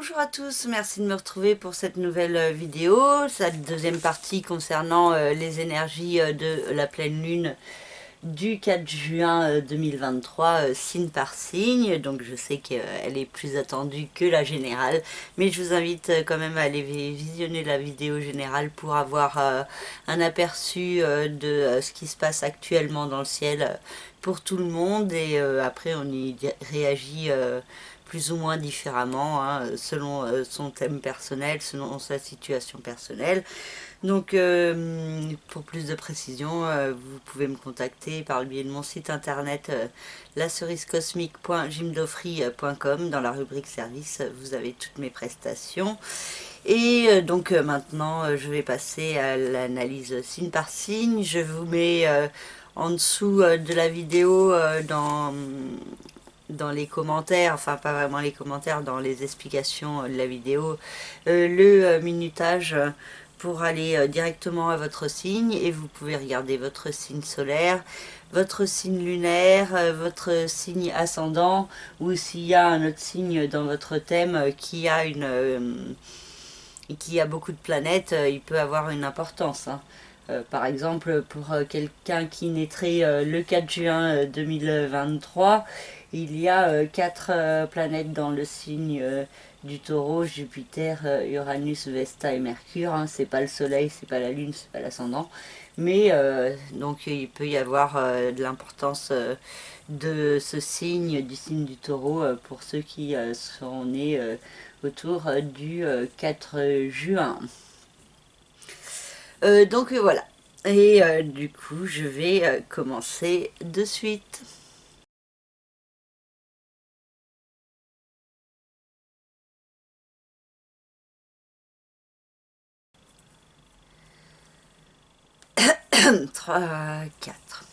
Bonjour à tous, merci de me retrouver pour cette nouvelle vidéo, cette deuxième partie concernant les énergies de la pleine lune du 4 juin 2023, signe par signe. Donc je sais qu'elle est plus attendue que la générale, mais je vous invite quand même à aller visionner la vidéo générale pour avoir un aperçu de ce qui se passe actuellement dans le ciel pour tout le monde, et après on y réagit plus ou moins différemment, hein, selon son thème personnel, selon sa situation personnelle. Donc pour plus de précision, vous pouvez me contacter par le biais de mon site internet lacerisecosmique.jimdofry.com. Dans la rubrique service, vous avez toutes mes prestations. Et donc maintenant, je vais passer à l'analyse signe par signe. Je vous mets en dessous de la vidéo dans les commentaires, enfin pas vraiment les commentaires, dans les explications de la vidéo, le minutage pour aller directement à votre signe, et vous pouvez regarder votre signe solaire, votre signe lunaire, votre signe ascendant, ou s'il y a un autre signe dans votre thème qui a beaucoup de planètes, il peut avoir une importance, hein. Par exemple, pour quelqu'un qui naîtrait le 4 juin 2023, il y a 4 planètes dans le signe du Taureau: Jupiter, Uranus, Vesta et Mercure, hein. C'est pas le Soleil, c'est pas la Lune, c'est pas l'ascendant. Mais donc il peut y avoir de l'importance de ce signe, du signe du Taureau, pour ceux qui sont nés autour du 4 juin. Donc voilà. Et du coup, je vais commencer de suite. Trois, 4.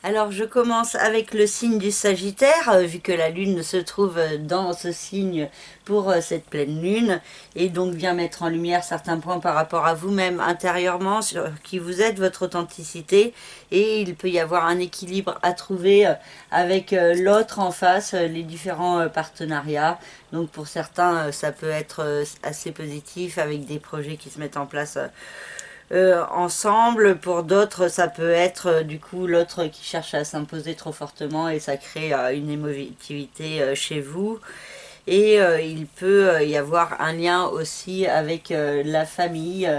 Alors je commence avec le signe du Sagittaire, vu que la lune se trouve dans ce signe pour cette pleine lune, et donc vient mettre en lumière certains points par rapport à vous-même intérieurement, sur qui vous êtes, votre authenticité, et il peut y avoir un équilibre à trouver avec l'autre en face, les différents partenariats. Donc pour certains, ça peut être assez positif avec des projets qui se mettent en place ensemble. Pour d'autres, ça peut être du coup l'autre qui cherche à s'imposer trop fortement, et ça crée une émotivité chez vous. Et il peut y avoir un lien aussi avec la famille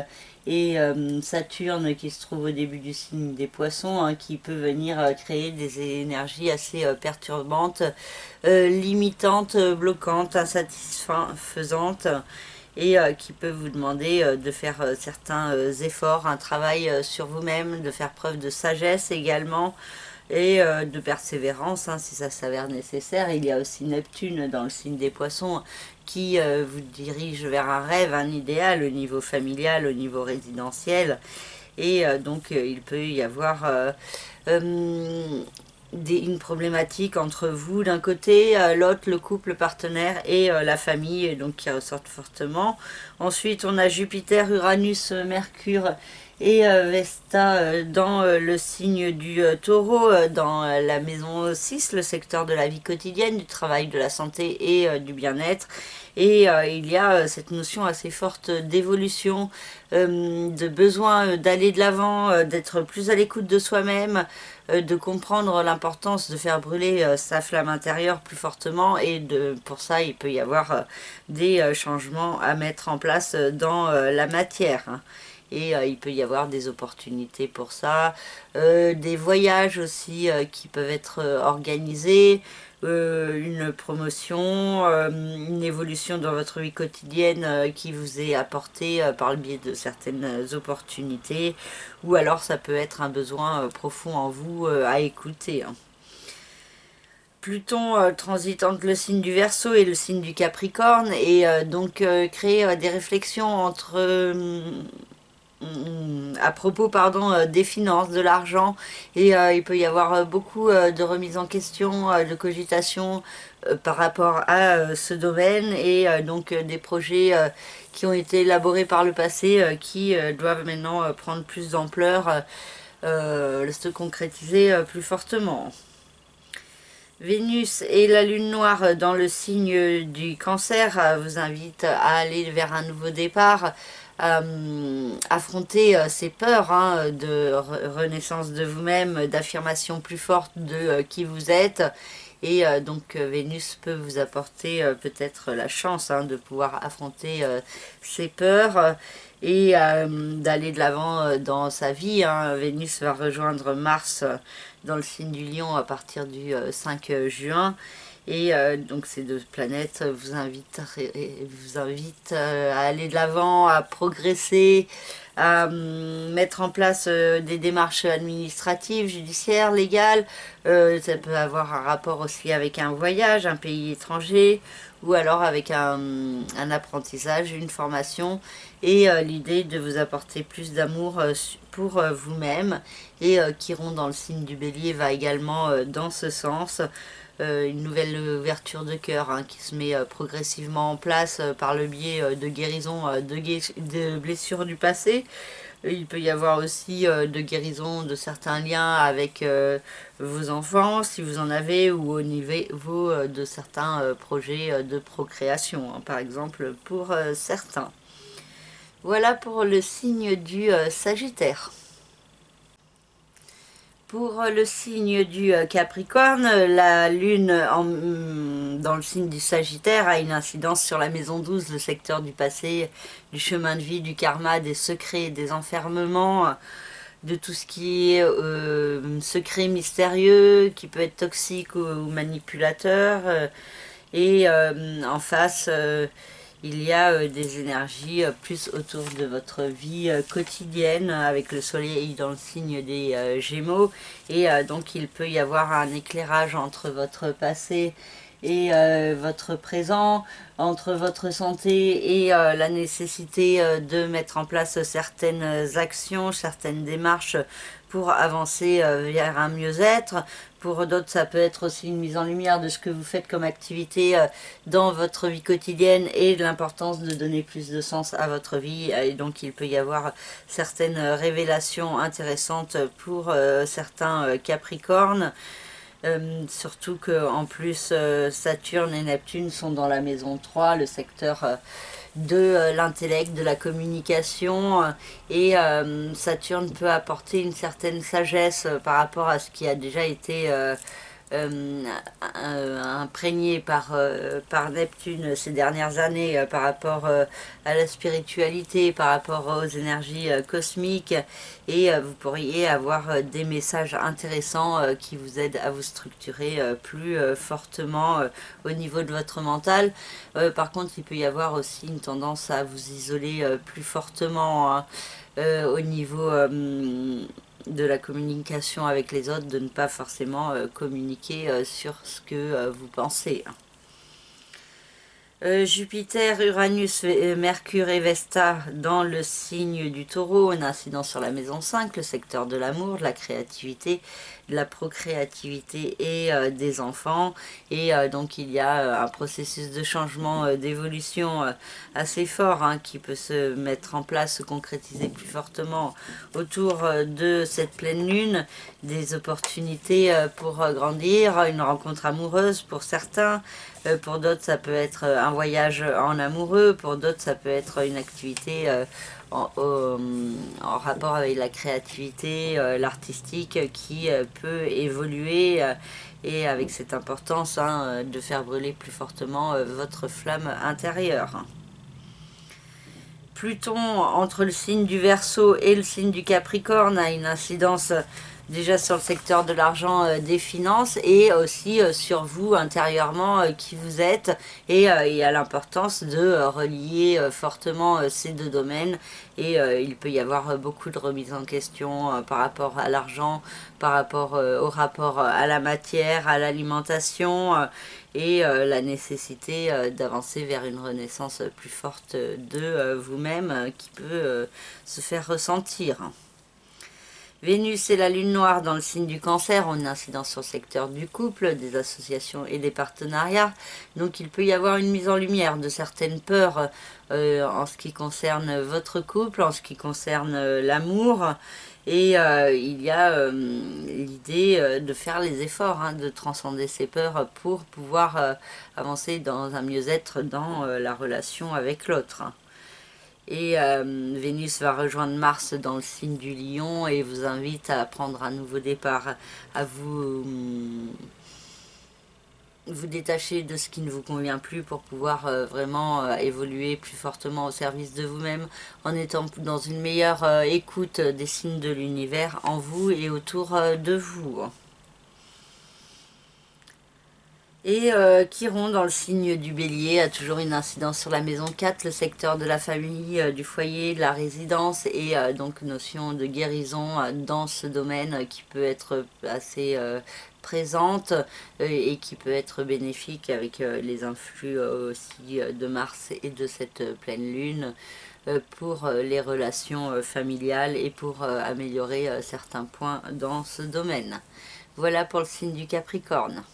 et Saturne, qui se trouve au début du signe des Poissons, hein, qui peut venir créer des énergies assez perturbantes, limitantes, bloquantes, insatisfaisantes, et qui peut vous demander de faire certains efforts, un travail sur vous-même, de faire preuve de sagesse également, et de persévérance, hein, si ça s'avère nécessaire. Il y a aussi Neptune dans le signe des Poissons qui vous dirige vers un rêve, un idéal au niveau familial, au niveau résidentiel. Et donc il peut y avoir une problématique entre vous d'un côté, l'autre, le couple, le partenaire, et la famille, donc qui ressortent fortement. Ensuite on a Jupiter, Uranus, Mercure et Vesta dans le signe du Taureau, dans la maison 6, le secteur de la vie quotidienne, du travail, de la santé et du bien-être. Et il y a cette notion assez forte d'évolution, de besoin d'aller de l'avant, d'être plus à l'écoute de soi-même, de comprendre l'importance de faire brûler sa flamme intérieure plus fortement. Et pour ça, il peut y avoir des changements à mettre en place dans la matière, hein. Et il peut y avoir des opportunités pour ça, des voyages aussi qui peuvent être organisés, une promotion, une évolution dans votre vie quotidienne qui vous est apportée par le biais de certaines opportunités, ou alors ça peut être un besoin profond en vous à écouter, hein. Pluton transite entre le signe du Verseau et le signe du Capricorne, et donc créer des réflexions à propos, pardon, des finances, de l'argent, et il peut y avoir beaucoup de remises en question, de cogitation par rapport à ce domaine, et donc des projets qui ont été élaborés par le passé, qui doivent maintenant prendre plus d'ampleur, se concrétiser plus fortement. Vénus et la lune noire dans le signe du Cancer vous invitent à aller vers un nouveau départ, affronter ces peurs de renaissance de vous-même, d'affirmation plus forte de qui vous êtes. Et donc Vénus peut vous apporter peut-être la chance de pouvoir affronter ces peurs et d'aller de l'avant dans sa vie. Vénus va rejoindre Mars dans le signe du Lion à partir du 5 juin. Et donc ces deux planètes vous invitent à aller de l'avant, à progresser, à mettre en place des démarches administratives, judiciaires, légales. Ça peut avoir un rapport aussi avec un voyage, un pays étranger, ou alors avec un apprentissage, une formation, et l'idée de vous apporter plus d'amour pour vous-même, et Chiron dans le signe du Bélier va également dans ce sens. Une nouvelle ouverture de cœur qui se met progressivement en place par le biais de guérison de blessures du passé. Il peut y avoir aussi de guérison de certains liens avec vos enfants, si vous en avez, ou au niveau de certains projets de procréation, par exemple pour certains. Voilà pour le signe du Sagittaire. Pour le signe du Capricorne, la lune dans le signe du Sagittaire a une incidence sur la maison 12, le secteur du passé, du chemin de vie, du karma, des secrets, des enfermements, de tout ce qui est secret mystérieux, qui peut être toxique ou manipulateur. Et en face, il y a des énergies plus autour de votre vie quotidienne, avec le soleil dans le signe des Gémeaux. Et donc il peut y avoir un éclairage entre votre passé et votre présent, entre votre santé et la nécessité de mettre en place certaines actions, certaines démarches pour avancer vers un mieux-être. Pour d'autres, ça peut être aussi une mise en lumière de ce que vous faites comme activité dans votre vie quotidienne et de l'importance de donner plus de sens à votre vie. Et donc, il peut y avoir certaines révélations intéressantes pour certains Capricornes. Surtout que en plus Saturne et Neptune sont dans la maison 3, le secteur de l'intellect, de la communication, et Saturne peut apporter une certaine sagesse par rapport à ce qui a déjà été imprégné par Neptune ces dernières années, par rapport à la spiritualité, par rapport aux énergies cosmiques, et vous pourriez avoir des messages intéressants qui vous aident à vous structurer plus fortement au niveau de votre mental. Par contre, il peut y avoir aussi une tendance à vous isoler plus fortement au niveau de la communication avec les autres, de ne pas forcément communiquer sur ce que vous pensez. Jupiter, Uranus, Mercure et Vesta dans le signe du Taureau, une incidence sur la maison 5, le secteur de l'amour, de la créativité, de la procréativité et des enfants. Et donc il y a un processus de changement, d'évolution assez fort qui peut se mettre en place, se concrétiser plus fortement autour de cette pleine lune. Des opportunités pour grandir, une rencontre amoureuse pour certains. Pour d'autres, ça peut être un voyage en amoureux. Pour d'autres, ça peut être une activité en rapport avec la créativité, l'artistique, qui peut évoluer et avec cette importance de faire brûler plus fortement votre flamme intérieure. Pluton, entre le signe du Verseau et le signe du Capricorne, a une incidence déjà sur le secteur de l'argent, des finances, et aussi sur vous intérieurement, qui vous êtes, et il y a l'importance de relier fortement ces deux domaines, et il peut y avoir beaucoup de remises en question par rapport à l'argent, par rapport au rapport à la matière, à l'alimentation, et la nécessité d'avancer vers une renaissance plus forte de vous-même qui peut se faire ressentir. Vénus et la lune noire dans le signe du Cancer ont une incidence sur le secteur du couple, des associations et des partenariats. Donc il peut y avoir une mise en lumière de certaines peurs en ce qui concerne votre couple, en ce qui concerne l'amour. Et il y a l'idée de faire les efforts, de transcender ces peurs pour pouvoir avancer dans un mieux-être dans la relation avec l'autre. Et Vénus va rejoindre Mars dans le signe du Lion et vous invite à prendre un nouveau départ, à vous détacher de ce qui ne vous convient plus pour pouvoir vraiment évoluer plus fortement au service de vous-même en étant dans une meilleure écoute des signes de l'univers en vous et autour de vous. Et Chiron, dans le signe du Bélier, a toujours une incidence sur la maison 4, le secteur de la famille, du foyer, de la résidence, et donc notion de guérison dans ce domaine qui peut être assez présente et qui peut être bénéfique avec les influx aussi de Mars et de cette pleine lune pour les relations familiales et pour améliorer certains points dans ce domaine. Voilà pour le signe du Capricorne.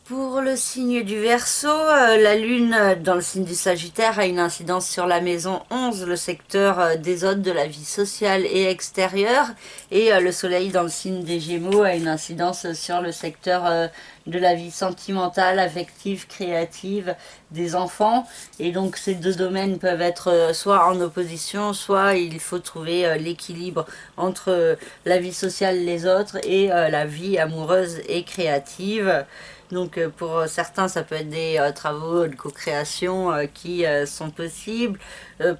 Pour le signe du Verseau, la Lune dans le signe du Sagittaire a une incidence sur la maison 11, le secteur des hôtes, de la vie sociale et extérieure. Et le Soleil dans le signe des Gémeaux a une incidence sur le secteur de la vie sentimentale, affective, créative des enfants. Et donc ces deux domaines peuvent être soit en opposition, soit il faut trouver l'équilibre entre la vie sociale, les autres, et la vie amoureuse et créative. Donc pour certains, ça peut être des travaux de co-création qui sont possibles.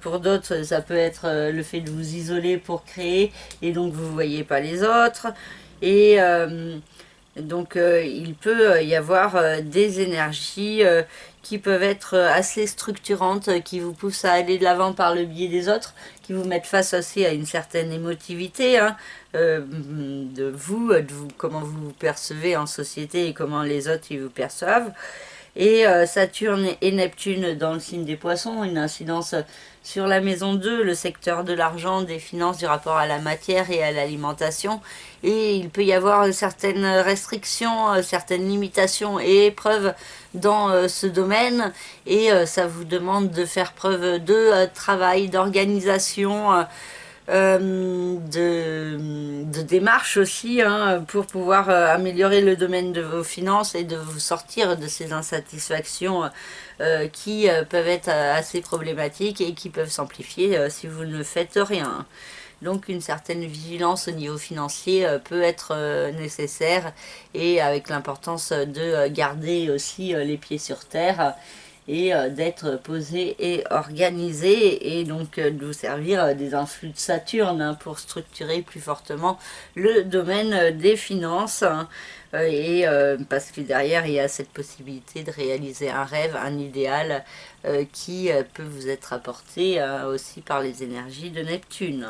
Pour d'autres, ça peut être le fait de vous isoler pour créer et donc vous ne voyez pas les autres. Et donc il peut y avoir des énergies qui peuvent être assez structurantes, qui vous poussent à aller de l'avant par le biais des autres, qui vous mettent face aussi à une certaine émotivité de vous, comment vous vous percevez en société et comment les autres ils vous perçoivent. Et Saturne et Neptune dans le signe des Poissons, une incidence sur la maison 2, le secteur de l'argent, des finances, du rapport à la matière et à l'alimentation. Et il peut y avoir certaines restrictions, certaines limitations et épreuves dans ce domaine. Et ça vous demande de faire preuve de travail, d'organisation, de démarche aussi pour pouvoir améliorer le domaine de vos finances et de vous sortir de ces insatisfactions qui peuvent être assez problématiques et qui peuvent s'amplifier si vous ne faites rien. Donc une certaine vigilance au niveau financier peut être nécessaire et avec l'importance de garder aussi les pieds sur terre et d'être posé et organisé et donc de vous servir des influx de Saturne pour structurer plus fortement le domaine des finances et parce que derrière il y a cette possibilité de réaliser un rêve, un idéal qui peut vous être apporté aussi par les énergies de Neptune.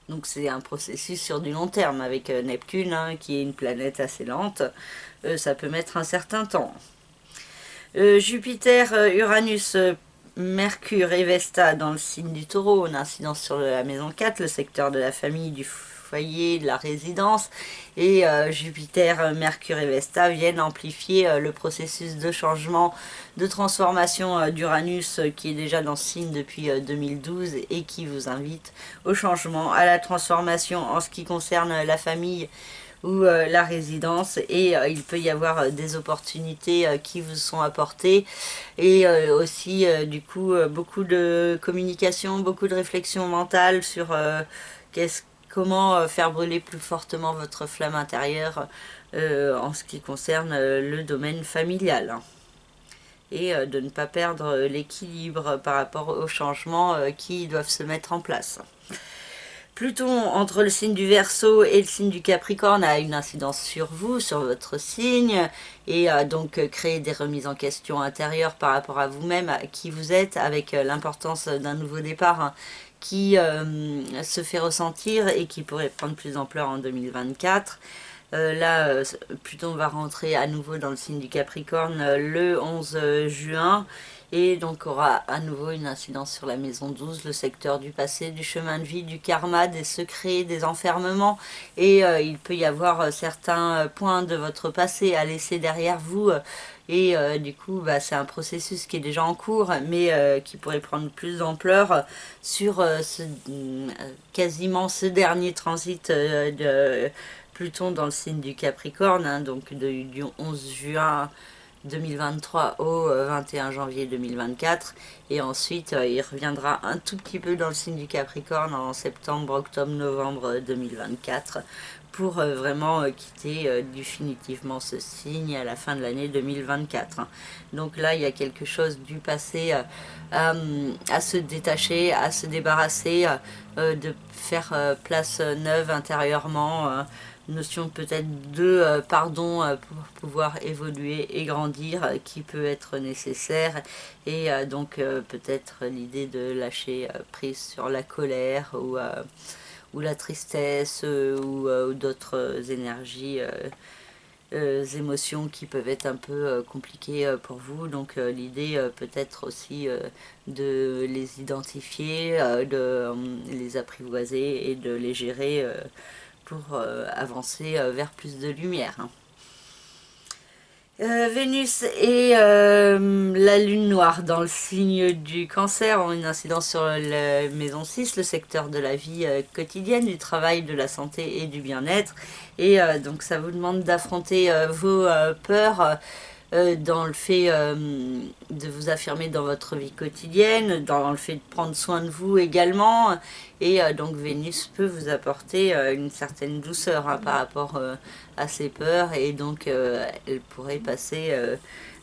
Donc c'est un processus sur du long terme avec Neptune qui est une planète assez lente, ça peut mettre un certain temps. Jupiter, Uranus, Mercure et Vesta dans le signe du Taureau, une incidence sur la maison 4, le secteur de la famille, du foyer, de la résidence. Et Jupiter, Mercure et Vesta viennent amplifier le processus de changement, de transformation d'Uranus qui est déjà dans ce signe depuis 2012 et qui vous invite au changement, à la transformation en ce qui concerne la famille ou la résidence et il peut y avoir des opportunités qui vous sont apportées et aussi du coup beaucoup de communication, beaucoup de réflexion mentale sur comment faire brûler plus fortement votre flamme intérieure en ce qui concerne le domaine familial et de ne pas perdre l'équilibre par rapport aux changements qui doivent se mettre en place. Pluton, entre le signe du Verseau et le signe du Capricorne, a une incidence sur vous, sur votre signe, et donc créer des remises en question intérieures par rapport à vous-même, à qui vous êtes, avec l'importance d'un nouveau départ qui se fait ressentir et qui pourrait prendre plus d'ampleur en 2024. Là, Pluton va rentrer à nouveau dans le signe du Capricorne le 11 juin. et donc aura à nouveau une incidence sur la maison 12, le secteur du passé, du chemin de vie, du karma, des secrets, des enfermements, et il peut y avoir certains points de votre passé à laisser derrière vous, et du coup c'est un processus qui est déjà en cours, mais qui pourrait prendre plus d'ampleur sur quasiment ce dernier transit de Pluton dans le signe du Capricorne, hein, donc du 11 juin 2023 au 21 janvier 2024, et ensuite il reviendra un tout petit peu dans le signe du Capricorne en septembre, octobre, novembre 2024 pour vraiment quitter définitivement ce signe à la fin de l'année 2024. Donc là il y a quelque chose du passé à se détacher, à se débarrasser, de faire place neuve intérieurement, notion peut-être de pardon pour pouvoir évoluer et grandir qui peut être nécessaire, et donc peut-être l'idée de lâcher prise sur la colère ou la tristesse ou d'autres énergies, émotions qui peuvent être un peu compliquées pour vous. Donc l'idée peut-être aussi de les identifier, de les apprivoiser et de les gérer pour avancer vers plus de lumière. Vénus et la lune noire dans le signe du Cancer ont une incidence sur la maison 6, le secteur de la vie quotidienne, du travail, de la santé et du bien-être. Et donc ça vous demande d'affronter vos peurs dans le fait de vous affirmer dans votre vie quotidienne, dans le fait de prendre soin de vous également. Et donc Vénus peut vous apporter une certaine douceur par rapport à ces peurs, et donc elle pourrait passer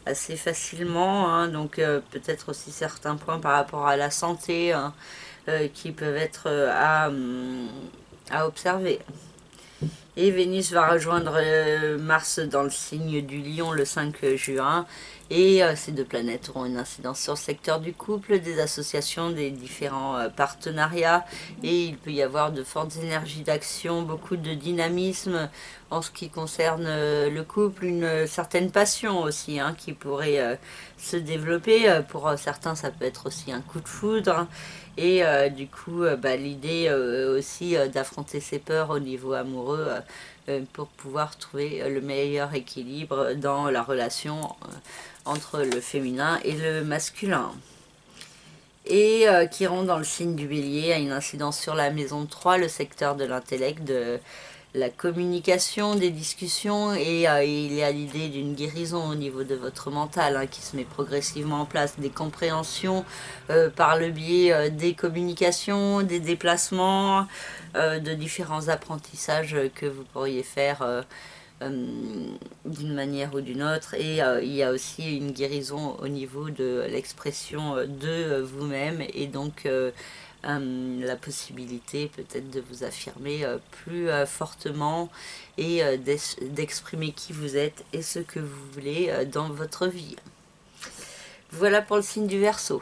assez facilement, hein. Donc peut-être aussi certains points par rapport à la santé qui peuvent être à observer. Et Vénus va rejoindre Mars dans le signe du Lion le 5 juin. Et ces deux planètes auront une incidence sur le secteur du couple, des associations, des différents partenariats. Et il peut y avoir de fortes énergies d'action, beaucoup de dynamisme en ce qui concerne le couple, une certaine passion aussi qui pourrait se développer. Pour certains, ça peut être aussi un coup de foudre. Et du coup, l'idée aussi d'affronter ses peurs au niveau amoureux pour pouvoir trouver le meilleur équilibre dans la relation entre le féminin et le masculin. Et Chiron dans le signe du Bélier a une incidence sur la maison 3, le secteur de l'intellect, de la communication, des discussions, et il y a l'idée d'une guérison au niveau de votre mental qui se met progressivement en place, des compréhensions par le biais des communications, des déplacements, de différents apprentissages que vous pourriez faire d'une manière ou d'une autre. Et il y a aussi une guérison au niveau de l'expression de vous-même, et donc la possibilité peut-être de vous affirmer plus fortement et d'exprimer qui vous êtes et ce que vous voulez dans votre vie. Voilà pour le signe du Verseau.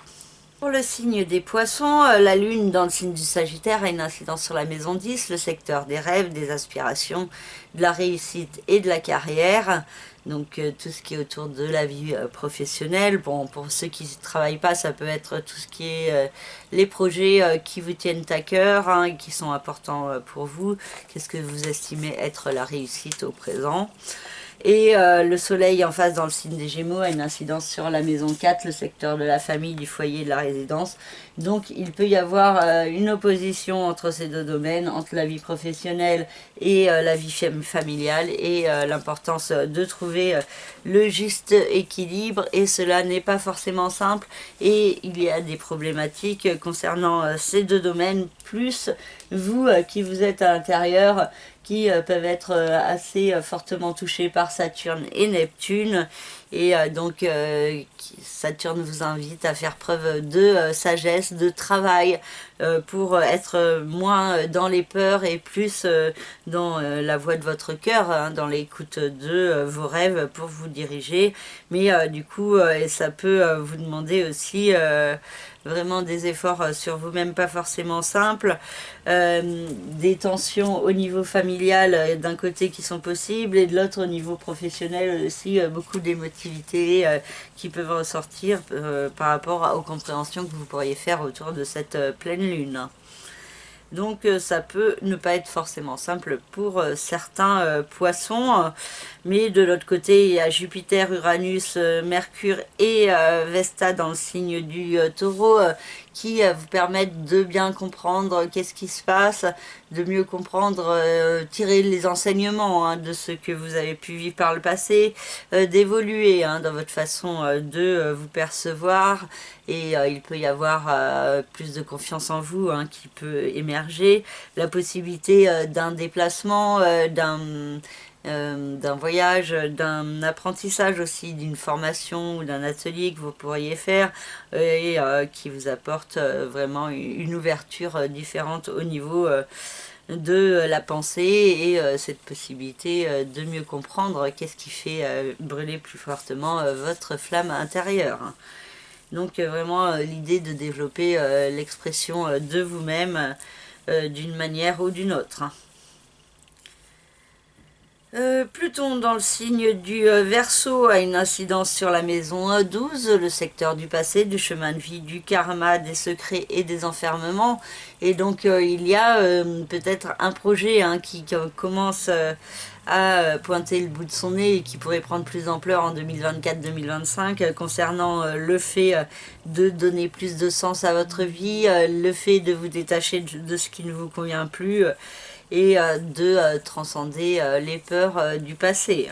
Pour le signe des Poissons, la lune dans le signe du Sagittaire a une incidence sur la maison 10, le secteur des rêves, des aspirations, de la réussite et de la carrière. Donc tout ce qui est autour de la vie professionnelle. Bon, pour ceux qui ne travaillent pas, ça peut être tout ce qui est les projets qui vous tiennent à cœur et qui sont importants pour vous. Qu'est-ce que vous estimez être la réussite au présent? Et le soleil en face dans le signe des Gémeaux a une incidence sur la maison 4, le secteur de la famille, du foyer, de la résidence. Donc il peut y avoir une opposition entre ces deux domaines, entre la vie professionnelle et la vie familiale, et l'importance de trouver le juste équilibre, et cela n'est pas forcément simple, et il y a des problématiques concernant ces deux domaines, plus vous qui vous êtes à l'intérieur, qui peuvent être assez fortement touchés par Saturne et Neptune. Et donc Saturne vous invite à faire preuve de sagesse, de travail pour être moins dans les peurs et plus dans la voie de votre cœur, dans l'écoute de vos rêves pour vous diriger. Mais du coup, ça peut vous demander aussi vraiment des efforts sur vous-même pas forcément simples, des tensions au niveau familial d'un côté qui sont possibles et de l'autre au niveau professionnel aussi, beaucoup d'émotivité qui peuvent ressortir par rapport aux compréhensions que vous pourriez faire autour de cette pleine lune. Donc ça peut ne pas être forcément simple pour certains poissons, mais de l'autre côté il y a Jupiter, Uranus, Mercure et Vesta dans le signe du Taureau qui vous permettent de bien comprendre qu'est-ce qui se passe, de mieux comprendre, tirer les enseignements de ce que vous avez pu vivre par le passé, d'évoluer dans votre façon de vous percevoir, et il peut y avoir plus de confiance en vous qui peut émerger, la possibilité d'un déplacement, d'un voyage, d'un apprentissage aussi, d'une formation ou d'un atelier que vous pourriez faire et qui vous apporte vraiment une ouverture différente au niveau de la pensée et cette possibilité de mieux comprendre qu'est-ce qui fait brûler plus fortement votre flamme intérieure. Donc vraiment l'idée de développer l'expression de vous-même d'une manière ou d'une autre. Pluton dans le signe du Verseau a une incidence sur la maison 12, le secteur du passé, du chemin de vie, du karma, des secrets et des enfermements. Et donc il y a peut-être un projet qui commence à pointer le bout de son nez et qui pourrait prendre plus d'ampleur en 2024-2025 concernant le fait de donner plus de sens à votre vie, le fait de vous détacher de ce qui ne vous convient plus et de transcender les peurs du passé.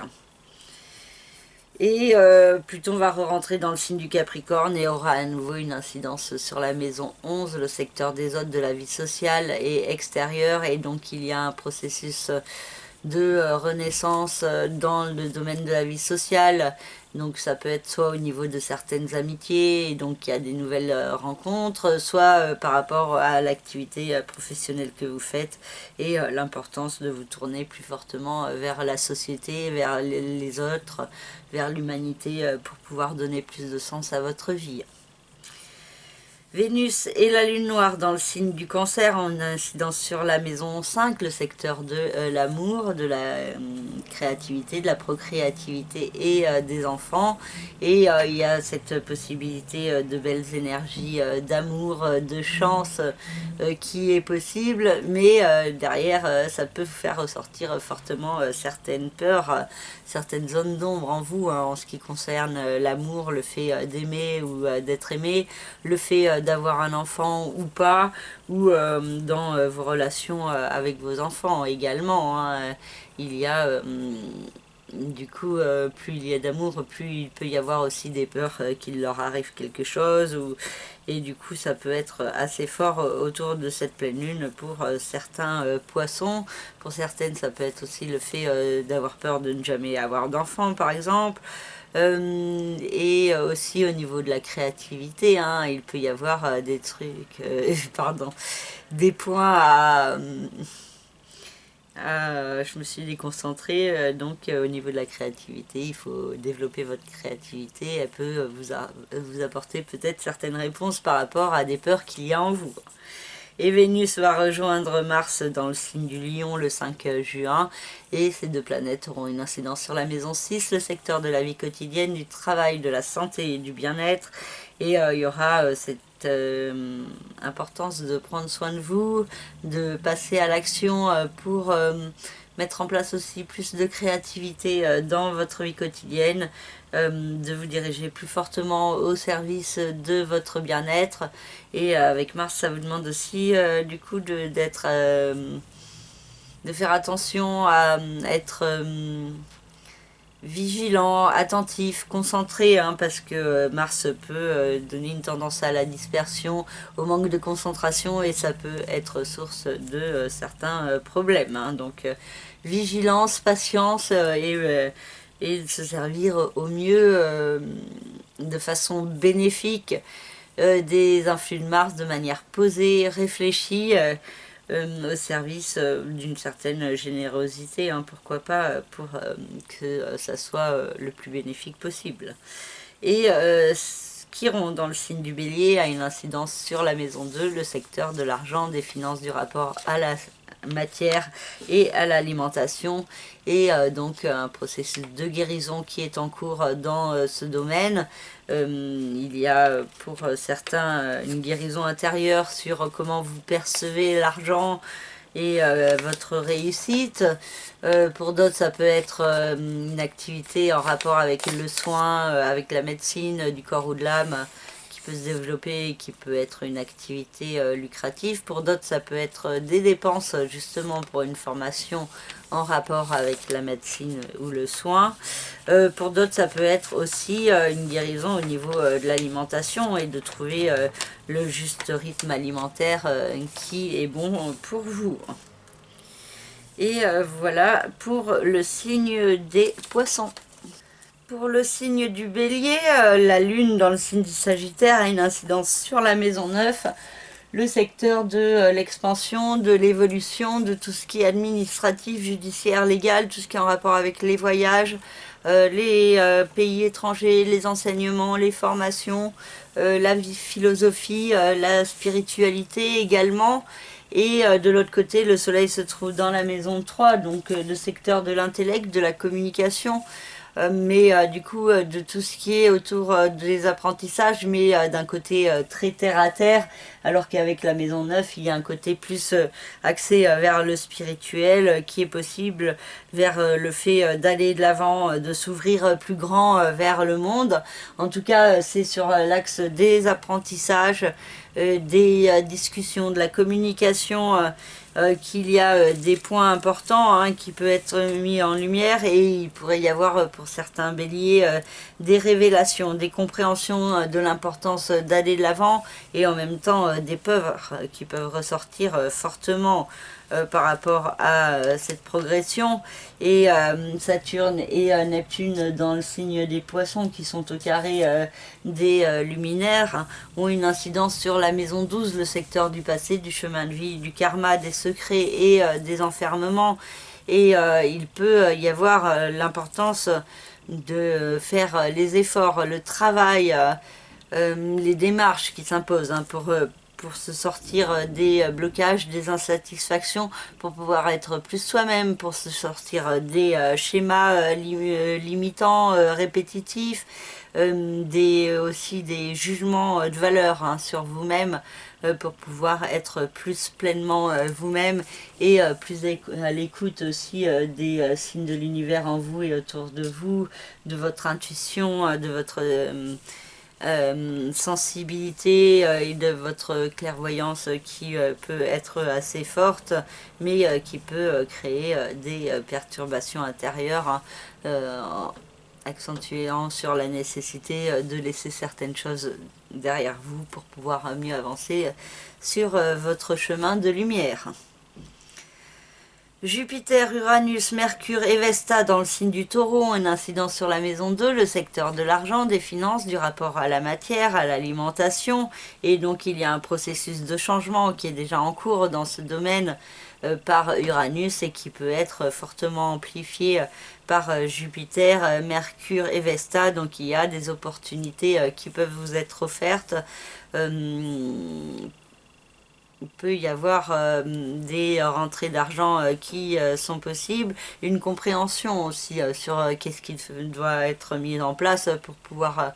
Et Pluton va re-rentrer dans le signe du Capricorne et aura à nouveau une incidence sur la maison 11, le secteur des autres, de la vie sociale et extérieure. Et donc il y a un processus de renaissance dans le domaine de la vie sociale. Donc ça peut être soit au niveau de certaines amitiés, et donc il y a des nouvelles rencontres, soit par rapport à l'activité professionnelle que vous faites et l'importance de vous tourner plus fortement vers la société, vers les autres, vers l'humanité pour pouvoir donner plus de sens à votre vie. Vénus et la lune noire dans le signe du Cancer ont une incidence sur la maison 5, le secteur de l'amour, de la créativité, de la procréativité et des enfants. Et il y a cette possibilité de belles énergies d'amour, de chance qui est possible, mais derrière ça peut vous faire ressortir fortement certaines peurs, certaines zones d'ombre en vous en ce qui concerne l'amour, le fait d'aimer ou d'être aimé, le fait d'avoir un enfant ou pas, ou dans vos relations avec vos enfants également. Il y a du coup, plus il y a d'amour, plus il peut y avoir aussi des peurs qu'il leur arrive quelque chose, et du coup ça peut être assez fort autour de cette pleine lune pour certains poissons. Pour certaines ça peut être aussi le fait d'avoir peur de ne jamais avoir d'enfant par exemple. Et aussi au niveau de la créativité, il peut y avoir des trucs, pardon, des points je me suis déconcentrée, donc au niveau de la créativité, il faut développer votre créativité, elle peut vous apporter peut-être certaines réponses par rapport à des peurs qu'il y a en vous. Et Vénus va rejoindre Mars dans le signe du Lion le 5 juin. Et ces deux planètes auront une incidence sur la maison 6, le secteur de la vie quotidienne, du travail, de la santé et du bien-être. Et il y aura cette importance de prendre soin de vous, de passer à l'action pour mettre en place aussi plus de créativité dans votre vie quotidienne, de vous diriger plus fortement au service de votre bien-être. Et avec Mars, ça vous demande aussi du coup de faire attention à être vigilant, attentif, concentré, parce que Mars peut donner une tendance à la dispersion, au manque de concentration, et ça peut être source de certains problèmes. Donc vigilance, patience et de se servir au mieux de façon bénéfique des influx de Mars de manière posée, réfléchie, au service d'une certaine générosité, pourquoi pas, pour que ça soit le plus bénéfique possible. Et Chiron dans le signe du Bélier a une incidence sur la maison 2, le secteur de l'argent, des finances, du rapport à la matière et à l'alimentation, et donc un processus de guérison qui est en cours dans ce domaine. Il y a pour certains une guérison intérieure sur comment vous percevez l'argent et votre réussite. Pour d'autres, ça peut être une activité en rapport avec le soin, avec la médecine du corps ou de l'âme, qui peut se développer et qui peut être une activité lucrative. Pour d'autres, ça peut être des dépenses justement pour une formation en rapport avec la médecine ou le soin. Pour d'autres, ça peut être aussi une guérison au niveau de l'alimentation et de trouver le juste rythme alimentaire qui est bon pour vous. Et voilà pour le signe des poissons. Pour le signe du Bélier, la lune dans le signe du Sagittaire a une incidence sur la maison 9, le secteur de l'expansion, de l'évolution, de tout ce qui est administratif, judiciaire, légal, tout ce qui est en rapport avec les voyages, les pays étrangers, les enseignements, les formations, la philosophie, la spiritualité également. Et de l'autre côté, le soleil se trouve dans la maison 3, donc le secteur de l'intellect, de la communication, mais du coup de tout ce qui est autour des apprentissages, mais d'un côté très terre à terre, alors qu'avec la maison 9 il y a un côté plus axé vers le spirituel qui est possible, vers le fait d'aller de l'avant, de s'ouvrir plus grand vers le monde. En tout cas, c'est sur l'axe des apprentissages, des discussions, de la communication, qu'il y a des points importants qui peuvent être mis en lumière, et il pourrait y avoir pour certains béliers des révélations, des compréhensions de l'importance d'aller de l'avant, et en même temps des peurs qui peuvent ressortir fortement par rapport à cette progression. Et Saturne et Neptune dans le signe des poissons, qui sont au carré des luminaires, ont une incidence sur la maison 12, le secteur du passé, du chemin de vie, du karma, des secrets et des enfermements. Et il peut y avoir l'importance de faire les efforts, le travail, les démarches qui s'imposent pour se sortir des blocages, des insatisfactions, pour pouvoir être plus soi-même, pour se sortir des schémas limitants, répétitifs, aussi des jugements de valeur sur vous-même, pour pouvoir être plus pleinement vous-même, et plus à l'écoute aussi des signes de l'univers en vous et autour de vous, de votre intuition, de votre sensibilité et de votre clairvoyance qui peut être assez forte, mais qui peut créer des perturbations intérieures, accentuant sur la nécessité de laisser certaines choses derrière vous pour pouvoir mieux avancer sur votre chemin de lumière. Jupiter, Uranus, Mercure et Vesta dans le signe du Taureau ont une incidence sur la maison 2, le secteur de l'argent, des finances, du rapport à la matière, à l'alimentation. Et donc il y a un processus de changement qui est déjà en cours dans ce domaine par Uranus, et qui peut être fortement amplifié par Jupiter, Mercure et Vesta. Donc il y a des opportunités qui peuvent vous être offertes. Il peut y avoir des rentrées d'argent qui sont possibles, une compréhension aussi sur qu'est-ce qui doit être mis en place pour pouvoir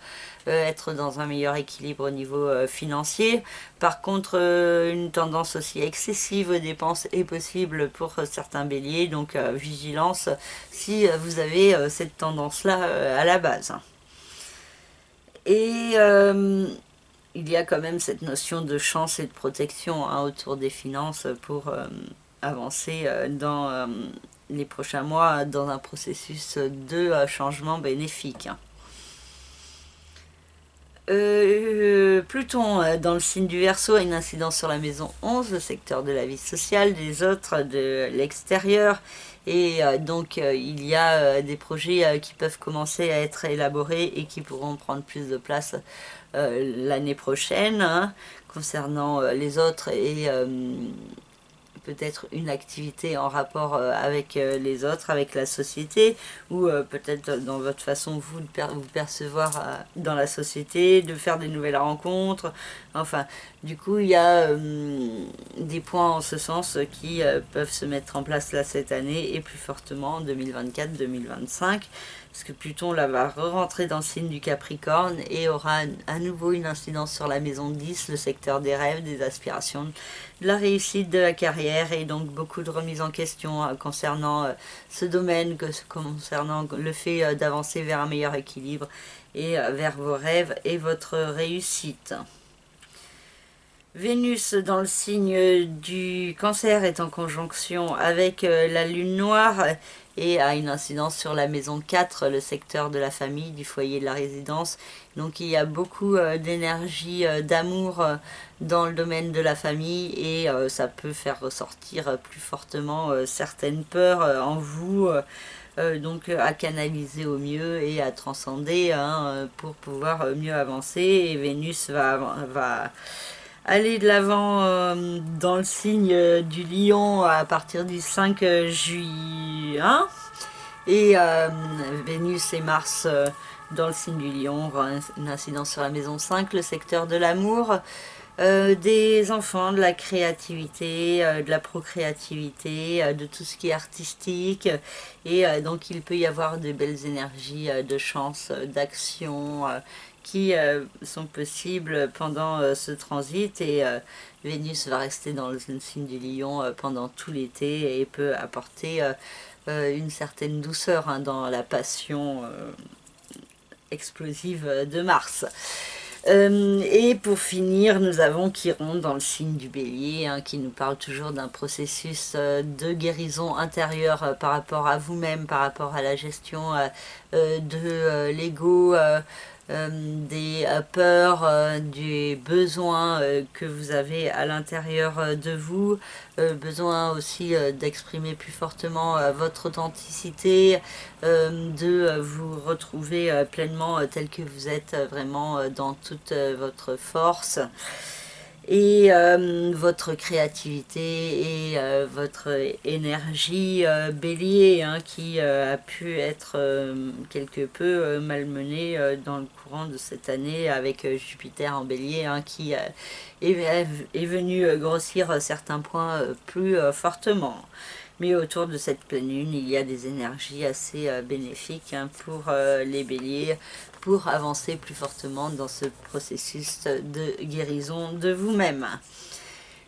être dans un meilleur équilibre au niveau financier. Par contre, une tendance aussi excessive aux dépenses est possible pour certains béliers, donc vigilance si vous avez cette tendance-là à la base. Et il y a quand même cette notion de chance et de protection autour des finances pour avancer dans les prochains mois dans un processus de changement bénéfique. Pluton dans le signe du Verseau a une incidence sur la maison 11, le secteur de la vie sociale, des autres, de l'extérieur. Et donc il y a des projets qui peuvent commencer à être élaborés et qui pourront prendre plus de place l'année prochaine, concernant les autres, et peut-être une activité en rapport avec les autres, avec la société, ou peut-être dans votre façon vous de vous percevoir dans la société, de faire des nouvelles rencontres. Enfin, du coup, il y a des points en ce sens qui peuvent se mettre en place là cette année et plus fortement en 2024-2025. Parce que Pluton là va re-rentrer dans le signe du Capricorne et aura à nouveau une incidence sur la maison 10, le secteur des rêves, des aspirations, de la réussite de la carrière, et donc beaucoup de remises en question concernant ce domaine, concernant le fait d'avancer vers un meilleur équilibre et vers vos rêves et votre réussite. Vénus dans le signe du Cancer est en conjonction avec la lune noire et a une incidence sur la maison 4, le secteur de la famille, du foyer, de la résidence. Donc il y a beaucoup d'énergie, d'amour dans le domaine de la famille, et ça peut faire ressortir plus fortement certaines peurs en vous. Donc à canaliser au mieux et à transcender pour pouvoir mieux avancer. Et Vénus va aller de l'avant dans le signe du Lion à partir du 5 juin. Et Vénus et Mars dans le signe du Lion aura une incidence sur la maison 5, le secteur de l'amour, des enfants, de la créativité, de la procréativité, de tout ce qui est artistique. Et donc il peut y avoir de belles énergies de chance, d'action, qui sont possibles pendant ce transit. Et Vénus va rester dans le signe du Lion pendant tout l'été et peut apporter une certaine douceur dans la passion explosive de Mars. Et pour finir, nous avons Chiron dans le signe du Bélier, qui nous parle toujours d'un processus de guérison intérieure par rapport à vous-même, par rapport à la gestion de l'ego, des peurs, des besoins que vous avez à l'intérieur de vous, besoin aussi d'exprimer plus fortement votre authenticité, de vous retrouver pleinement tel que vous êtes, vraiment dans toute votre force et votre créativité et votre énergie bélier, qui a pu être quelque peu malmenée dans le courant de cette année avec Jupiter en bélier, qui est venu grossir certains points plus fortement. Mais autour de cette pleine lune, il y a des énergies assez bénéfiques pour les béliers, pour avancer plus fortement dans ce processus de guérison de vous-même.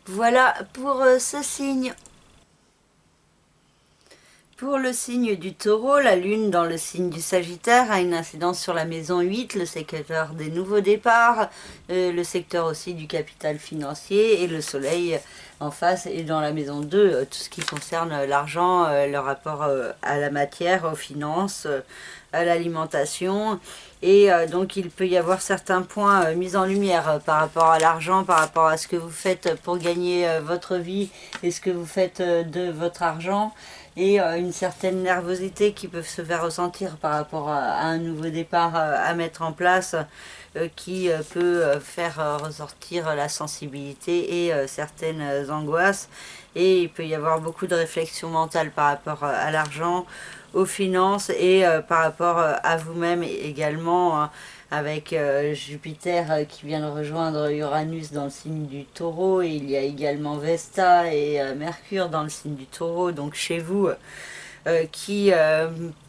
Voilà pour ce signe. Pour le signe du Taureau, la lune dans le signe du Sagittaire a une incidence sur la maison 8, le secteur des nouveaux départs, le secteur aussi du capital financier, et le soleil en face est dans la maison 2, tout ce qui concerne l'argent, le rapport à la matière, aux finances, à l'alimentation. Et donc il peut y avoir certains points mis en lumière par rapport à l'argent, par rapport à ce que vous faites pour gagner votre vie et ce que vous faites de votre argent. Et une certaine nervosité qui peut se faire ressentir par rapport à un nouveau départ à mettre en place, qui peut faire ressortir la sensibilité et certaines angoisses. Et il peut y avoir beaucoup de réflexion mentale par rapport à l'argent, aux finances et par rapport à vous-même également, avec Jupiter qui vient de rejoindre Uranus dans le signe du Taureau, et il y a également Vesta et Mercure dans le signe du Taureau, donc chez vous, qui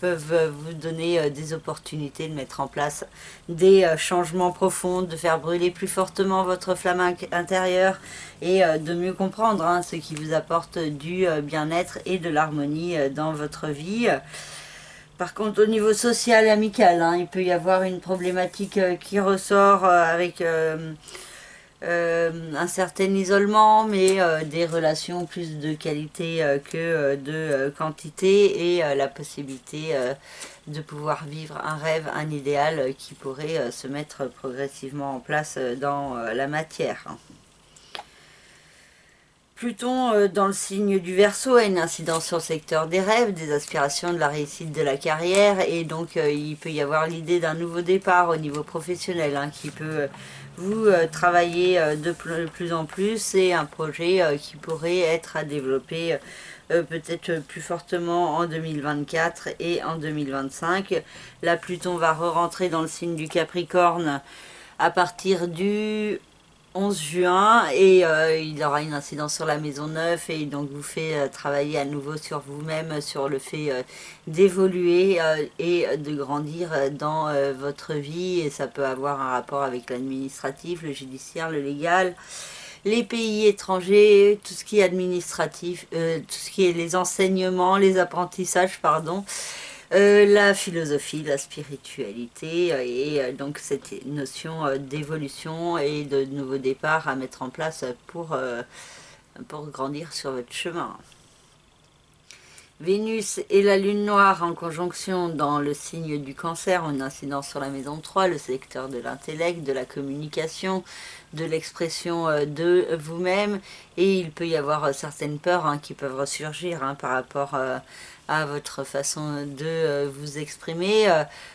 peuvent vous donner des opportunités de mettre en place des changements profonds, de faire brûler plus fortement votre flamme intérieure et de mieux comprendre ce qui vous apporte du bien-être et de l'harmonie dans votre vie. Par contre, au niveau social, amical, il peut y avoir une problématique qui ressort avec un certain isolement, mais des relations plus de qualité que de quantité, et la possibilité de pouvoir vivre un rêve, un idéal qui pourrait se mettre progressivement en place dans la matière. Pluton dans le signe du Verseau a une incidence sur le secteur des rêves, des aspirations, de la réussite de la carrière, et donc il peut y avoir l'idée d'un nouveau départ au niveau professionnel qui peut vous travaillez de plus en plus. C'est un projet qui pourrait être à développer peut-être plus fortement en 2024 et en 2025. Là, Pluton va re-rentrer dans le signe du Capricorne à partir du 11 juin et il aura une incidence sur la maison 9 et donc vous fait travailler à nouveau sur vous-même, sur le fait d'évoluer et de grandir dans votre vie, et ça peut avoir un rapport avec l'administratif, le judiciaire, le légal, les pays étrangers, tout ce qui est administratif, tout ce qui est les enseignements, les apprentissages, pardon, la philosophie, la spiritualité et donc cette notion d'évolution et de nouveau départ à mettre en place pour grandir sur votre chemin. Vénus et la Lune noire en conjonction dans le signe du Cancer ont une incidence sur la maison 3, le secteur de l'intellect, de la communication, de l'expression de vous-même, et il peut y avoir certaines peurs qui peuvent ressurgir par rapport à votre façon de vous exprimer,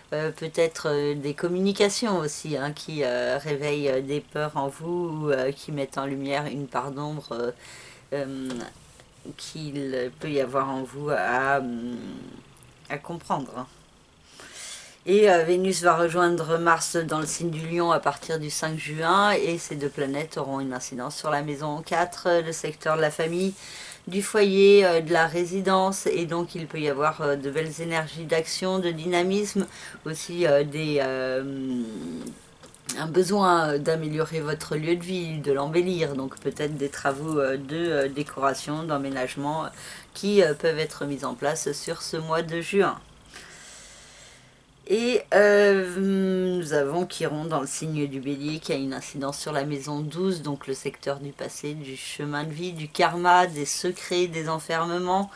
peut-être des communications aussi qui réveillent des peurs en vous ou qui mettent en lumière une part d'ombre qu'il peut y avoir en vous à comprendre. Et Vénus va rejoindre Mars dans le signe du Lion à partir du 5 juin et ces deux planètes auront une incidence sur la maison 4, le secteur de la famille, du foyer, de la résidence, et donc il peut y avoir de belles énergies d'action, de dynamisme, aussi un besoin d'améliorer votre lieu de vie, de l'embellir, donc peut-être des travaux de décoration, d'emménagement qui peuvent être mis en place sur ce mois de juin. Et nous avons Chiron dans le signe du Bélier qui a une incidence sur la maison 12, donc le secteur du passé, du chemin de vie, du karma, des secrets, des enfermements.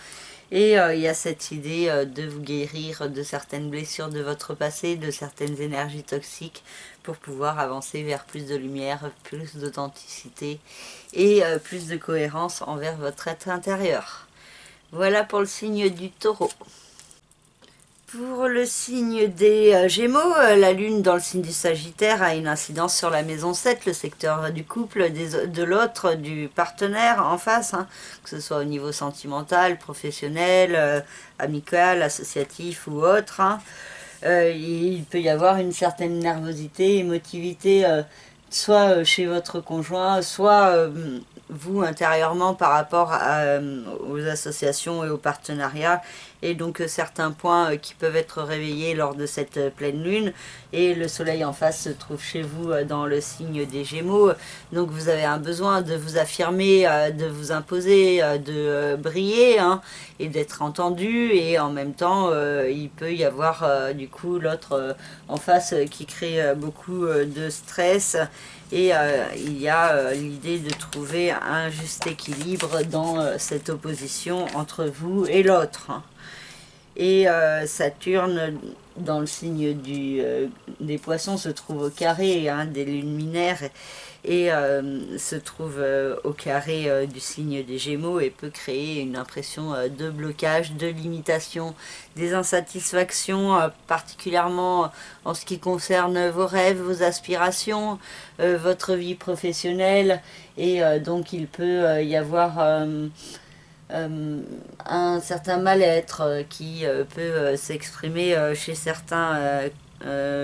Et il y a cette idée de vous guérir de certaines blessures de votre passé, de certaines énergies toxiques pour pouvoir avancer vers plus de lumière, plus d'authenticité et plus de cohérence envers votre être intérieur. Voilà pour le signe du Taureau. Pour le signe des Gémeaux, la Lune dans le signe du Sagittaire a une incidence sur la maison 7, le secteur du couple, de l'autre, du partenaire en face, que ce soit au niveau sentimental, professionnel, amical, associatif ou autre. Il peut y avoir une certaine nervosité, émotivité, soit chez votre conjoint, soit vous intérieurement par rapport aux associations et aux partenariats, et donc certains points qui peuvent être réveillés lors de cette pleine lune, et le soleil en face se trouve chez vous dans le signe des Gémeaux, donc vous avez un besoin de vous affirmer, de vous imposer, de briller et d'être entendu, et en même temps il peut y avoir du coup l'autre en face qui crée beaucoup de stress. Et il y a l'idée de trouver un juste équilibre dans cette opposition entre vous et l'autre. Et Saturne, dans le signe des poissons, se trouve au carré des luminaires et se trouve au carré du signe des Gémeaux et peut créer une impression de blocage, de limitation, des insatisfactions, particulièrement en ce qui concerne vos rêves, vos aspirations, votre vie professionnelle, et donc il peut y avoir un certain mal-être qui peut s'exprimer chez certains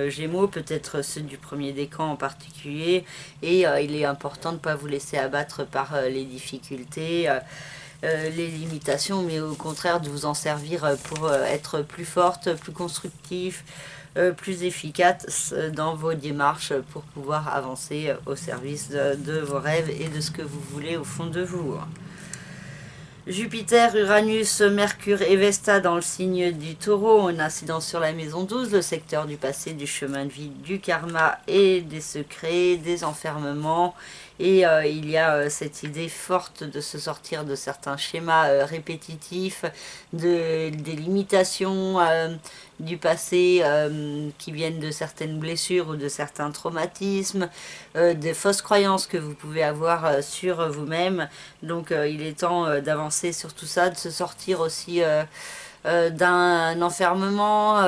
Gémeaux, peut-être ceux du premier décan en particulier, et il est important de ne pas vous laisser abattre par les difficultés, les limitations, mais au contraire de vous en servir pour être plus forte, plus constructif, plus efficace dans vos démarches pour pouvoir avancer au service de vos rêves et de ce que vous voulez au fond de vous. Jupiter, Uranus, Mercure et Vesta dans le signe du Taureau ont une incidence sur la maison 12, le secteur du passé, du chemin de vie, du karma et des secrets, des enfermements. Et il y a cette idée forte de se sortir de certains schémas répétitifs, des limitations du passé qui viennent de certaines blessures ou de certains traumatismes, des fausses croyances que vous pouvez avoir sur vous-même. Donc il est temps d'avancer sur tout ça, de se sortir aussi d'un enfermement,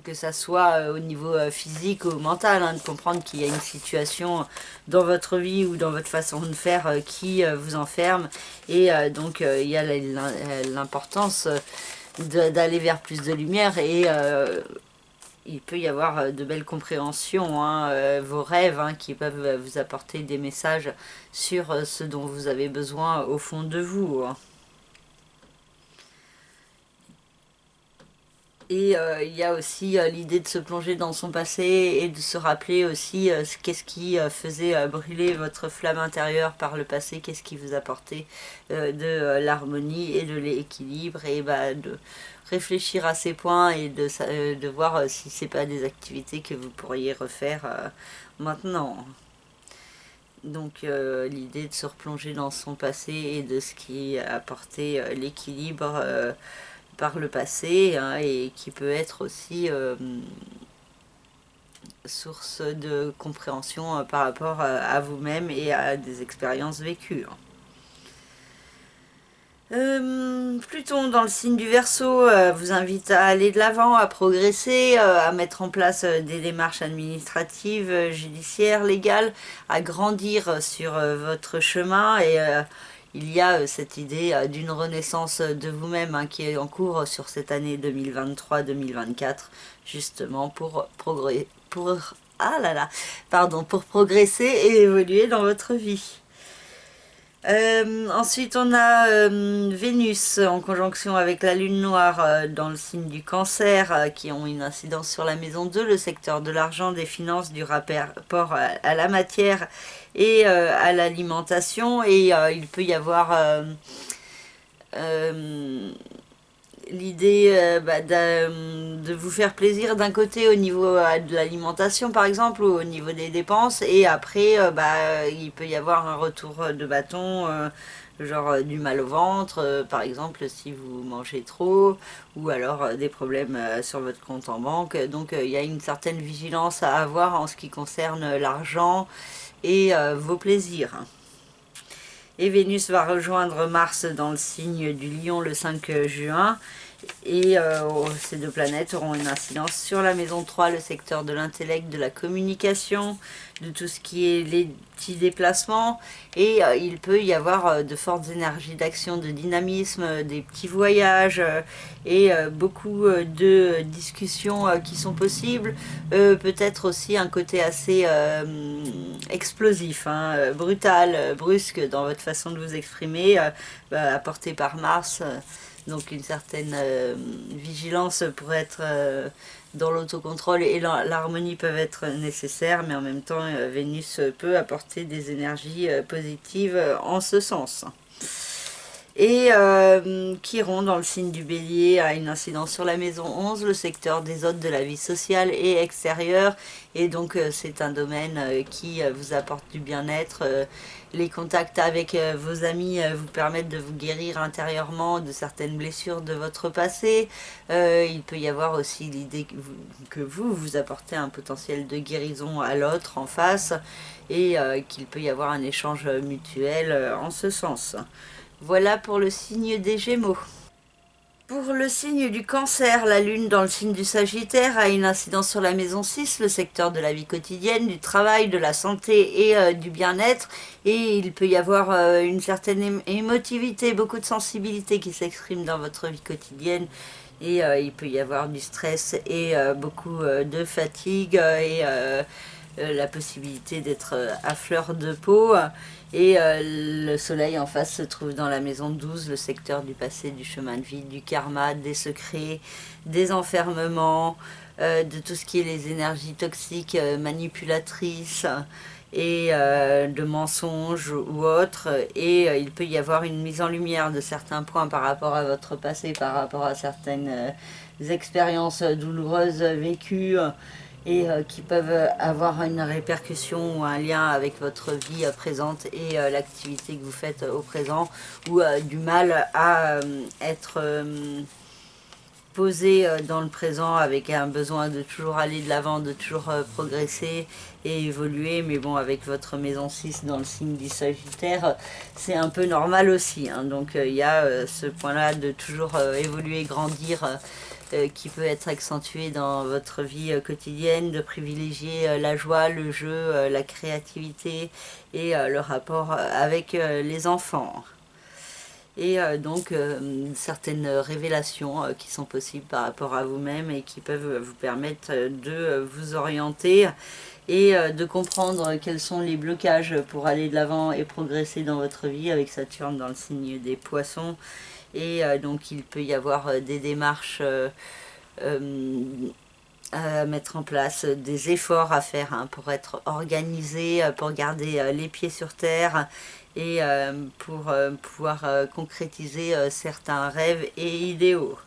que ça soit au niveau physique ou mental, hein, de comprendre qu'il y a une situation dans votre vie ou dans votre façon de faire qui vous enferme. Et donc il y a l'importance d'aller vers plus de lumière et il peut y avoir de belles compréhensions, hein, vos rêves hein, qui peuvent vous apporter des messages sur ce dont vous avez besoin au fond de vous. Hein. Et il y a aussi l'idée de se plonger dans son passé et de se rappeler aussi qu'est-ce qui faisait brûler votre flamme intérieure par le passé, qu'est-ce qui vous apportait de l'harmonie et de l'équilibre, et de réfléchir à ces points et de voir si c'est pas des activités que vous pourriez refaire maintenant. Donc l'idée de se replonger dans son passé et de ce qui a apporté l'équilibre par le passé, hein, et qui peut être aussi source de compréhension par rapport à vous-même et à des expériences vécues. Pluton dans le signe du Verseau vous invite à aller de l'avant, à progresser, à mettre en place des démarches administratives, judiciaires, légales, à grandir sur votre chemin. Et il y a cette idée d'une renaissance de vous-même hein, qui est en cours sur cette année 2023-2024, justement pour pour progresser et évoluer dans votre vie. Ensuite on a Vénus en conjonction avec la lune noire dans le signe du Cancer qui ont une incidence sur la maison 2, le secteur de l'argent, des finances, du rapport à la matière et à l'alimentation. Et il peut y avoir l'idée de vous faire plaisir d'un côté au niveau de l'alimentation par exemple, ou au niveau des dépenses, et après il peut y avoir un retour de bâton, genre du mal au ventre par exemple si vous mangez trop, ou alors des problèmes sur votre compte en banque. Donc il y a une certaine vigilance à avoir en ce qui concerne l'argent et vos plaisirs. Et Vénus va rejoindre Mars dans le signe du Lion le 5 juin. Et ces deux planètes auront une incidence sur la maison 3, le secteur de l'intellect, de la communication, de tout ce qui est les petits déplacements. Et il peut y avoir de fortes énergies d'action, de dynamisme, des petits voyages et beaucoup de discussions qui sont possibles. Peut-être aussi un côté assez explosif, hein, brutal, brusque dans votre façon de vous exprimer, apporté par Mars. Donc une certaine vigilance pour être dans l'autocontrôle et l'harmonie peuvent être nécessaires, mais en même temps Vénus peut apporter des énergies positives en ce sens. Et Chiron dans le signe du Bélier a une incidence sur la maison 11, le secteur des hôtes, de la vie sociale et extérieure, et donc c'est un domaine qui vous apporte du bien-être. Les contacts avec vos amis vous permettent de vous guérir intérieurement de certaines blessures de votre passé. Il peut y avoir aussi l'idée que vous apportez un potentiel de guérison à l'autre en face, et qu'il peut y avoir un échange mutuel en ce sens. Voilà pour le signe des Gémeaux. Pour le signe du Cancer, la lune dans le signe du Sagittaire a une incidence sur la maison 6, le secteur de la vie quotidienne, du travail, de la santé et du bien-être. Et il peut y avoir une certaine émotivité, beaucoup de sensibilité qui s'exprime dans votre vie quotidienne. Et il peut y avoir du stress et beaucoup de fatigue et la possibilité d'être à fleur de peau. Et le soleil en face se trouve dans la maison 12, le secteur du passé, du chemin de vie, du karma, des secrets, des enfermements, de tout ce qui est les énergies toxiques, manipulatrices et de mensonges ou autres. Et il peut y avoir une mise en lumière de certains points par rapport à votre passé, par rapport à certaines expériences douloureuses vécues, et qui peuvent avoir une répercussion ou un lien avec votre vie présente et l'activité que vous faites au présent, ou du mal à être posé dans le présent avec un besoin de toujours aller de l'avant, de toujours progresser et évoluer. Mais bon, avec votre maison 6 dans le signe du Sagittaire, c'est un peu normal aussi, hein. Donc il y a ce point-là de toujours évoluer, grandir qui peut être accentué dans votre vie quotidienne, de privilégier la joie, le jeu, la créativité et le rapport avec les enfants. Et donc certaines révélations qui sont possibles par rapport à vous-même et qui peuvent vous permettre de vous orienter et de comprendre quels sont les blocages pour aller de l'avant et progresser dans votre vie avec Saturne dans le signe des Poissons. Et donc il peut y avoir des démarches à mettre en place, des efforts à faire pour être organisé, pour garder les pieds sur terre et pour pouvoir concrétiser certains rêves et idéaux.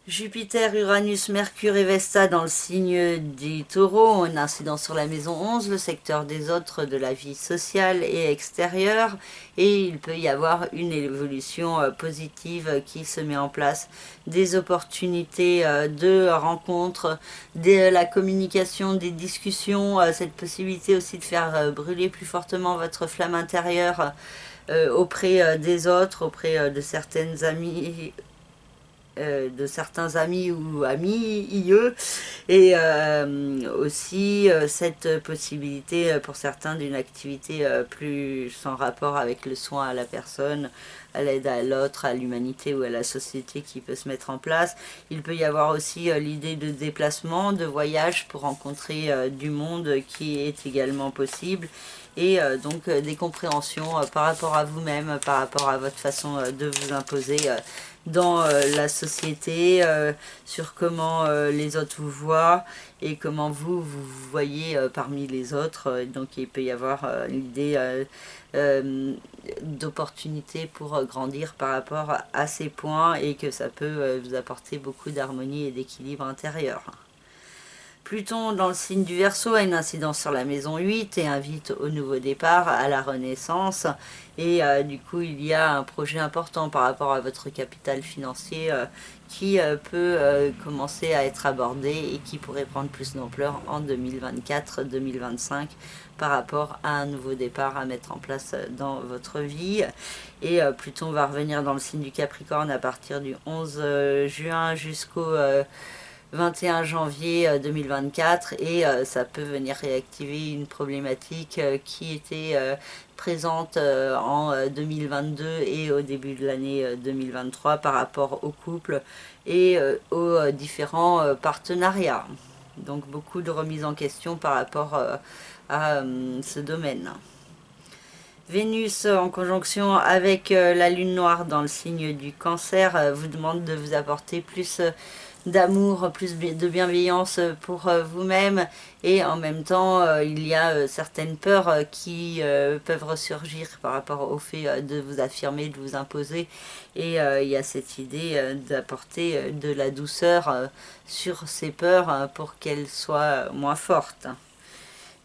Jupiter, Uranus, Mercure et Vesta dans le signe des Taureaux ont une incidence sur la maison 11, le secteur des autres, de la vie sociale et extérieure, et il peut y avoir une évolution positive qui se met en place, des opportunités de rencontres, de la communication, des discussions, cette possibilité aussi de faire brûler plus fortement votre flamme intérieure auprès des autres, auprès de certaines amies, de certains amis ou amis IE, et aussi cette possibilité pour certains d'une activité plus sans rapport avec le soin à la personne, à l'aide à l'autre, à l'humanité ou à la société qui peut se mettre en place. Il peut y avoir aussi l'idée de déplacement, de voyage pour rencontrer du monde qui est également possible, et donc des compréhensions par rapport à vous-même, par rapport à votre façon de vous imposer dans la société, sur comment les autres vous voient et comment vous voyez parmi les autres. Donc il peut y avoir l'idée d'opportunité pour grandir par rapport à ces points et que ça peut vous apporter beaucoup d'harmonie et d'équilibre intérieur. Pluton dans le signe du Verseau a une incidence sur la maison 8 et invite au nouveau départ, à la renaissance. Et du coup, il y a un projet important par rapport à votre capital financier qui peut commencer à être abordé et qui pourrait prendre plus d'ampleur en 2024-2025 par rapport à un nouveau départ à mettre en place dans votre vie. Et Pluton va revenir dans le signe du Capricorne à partir du 11 juin jusqu'au 21 janvier 2024, et ça peut venir réactiver une problématique qui était présente en 2022 et au début de l'année 2023 par rapport au couple et aux différents partenariats. Donc beaucoup de remises en question par rapport à ce domaine. Vénus en conjonction avec la lune noire dans le signe du Cancer vous demande de vous apporter plus d'amour, plus de bienveillance pour vous-même, et en même temps il y a certaines peurs qui peuvent ressurgir par rapport au fait de vous affirmer, de vous imposer, et il y a cette idée d'apporter de la douceur sur ces peurs pour qu'elles soient moins fortes.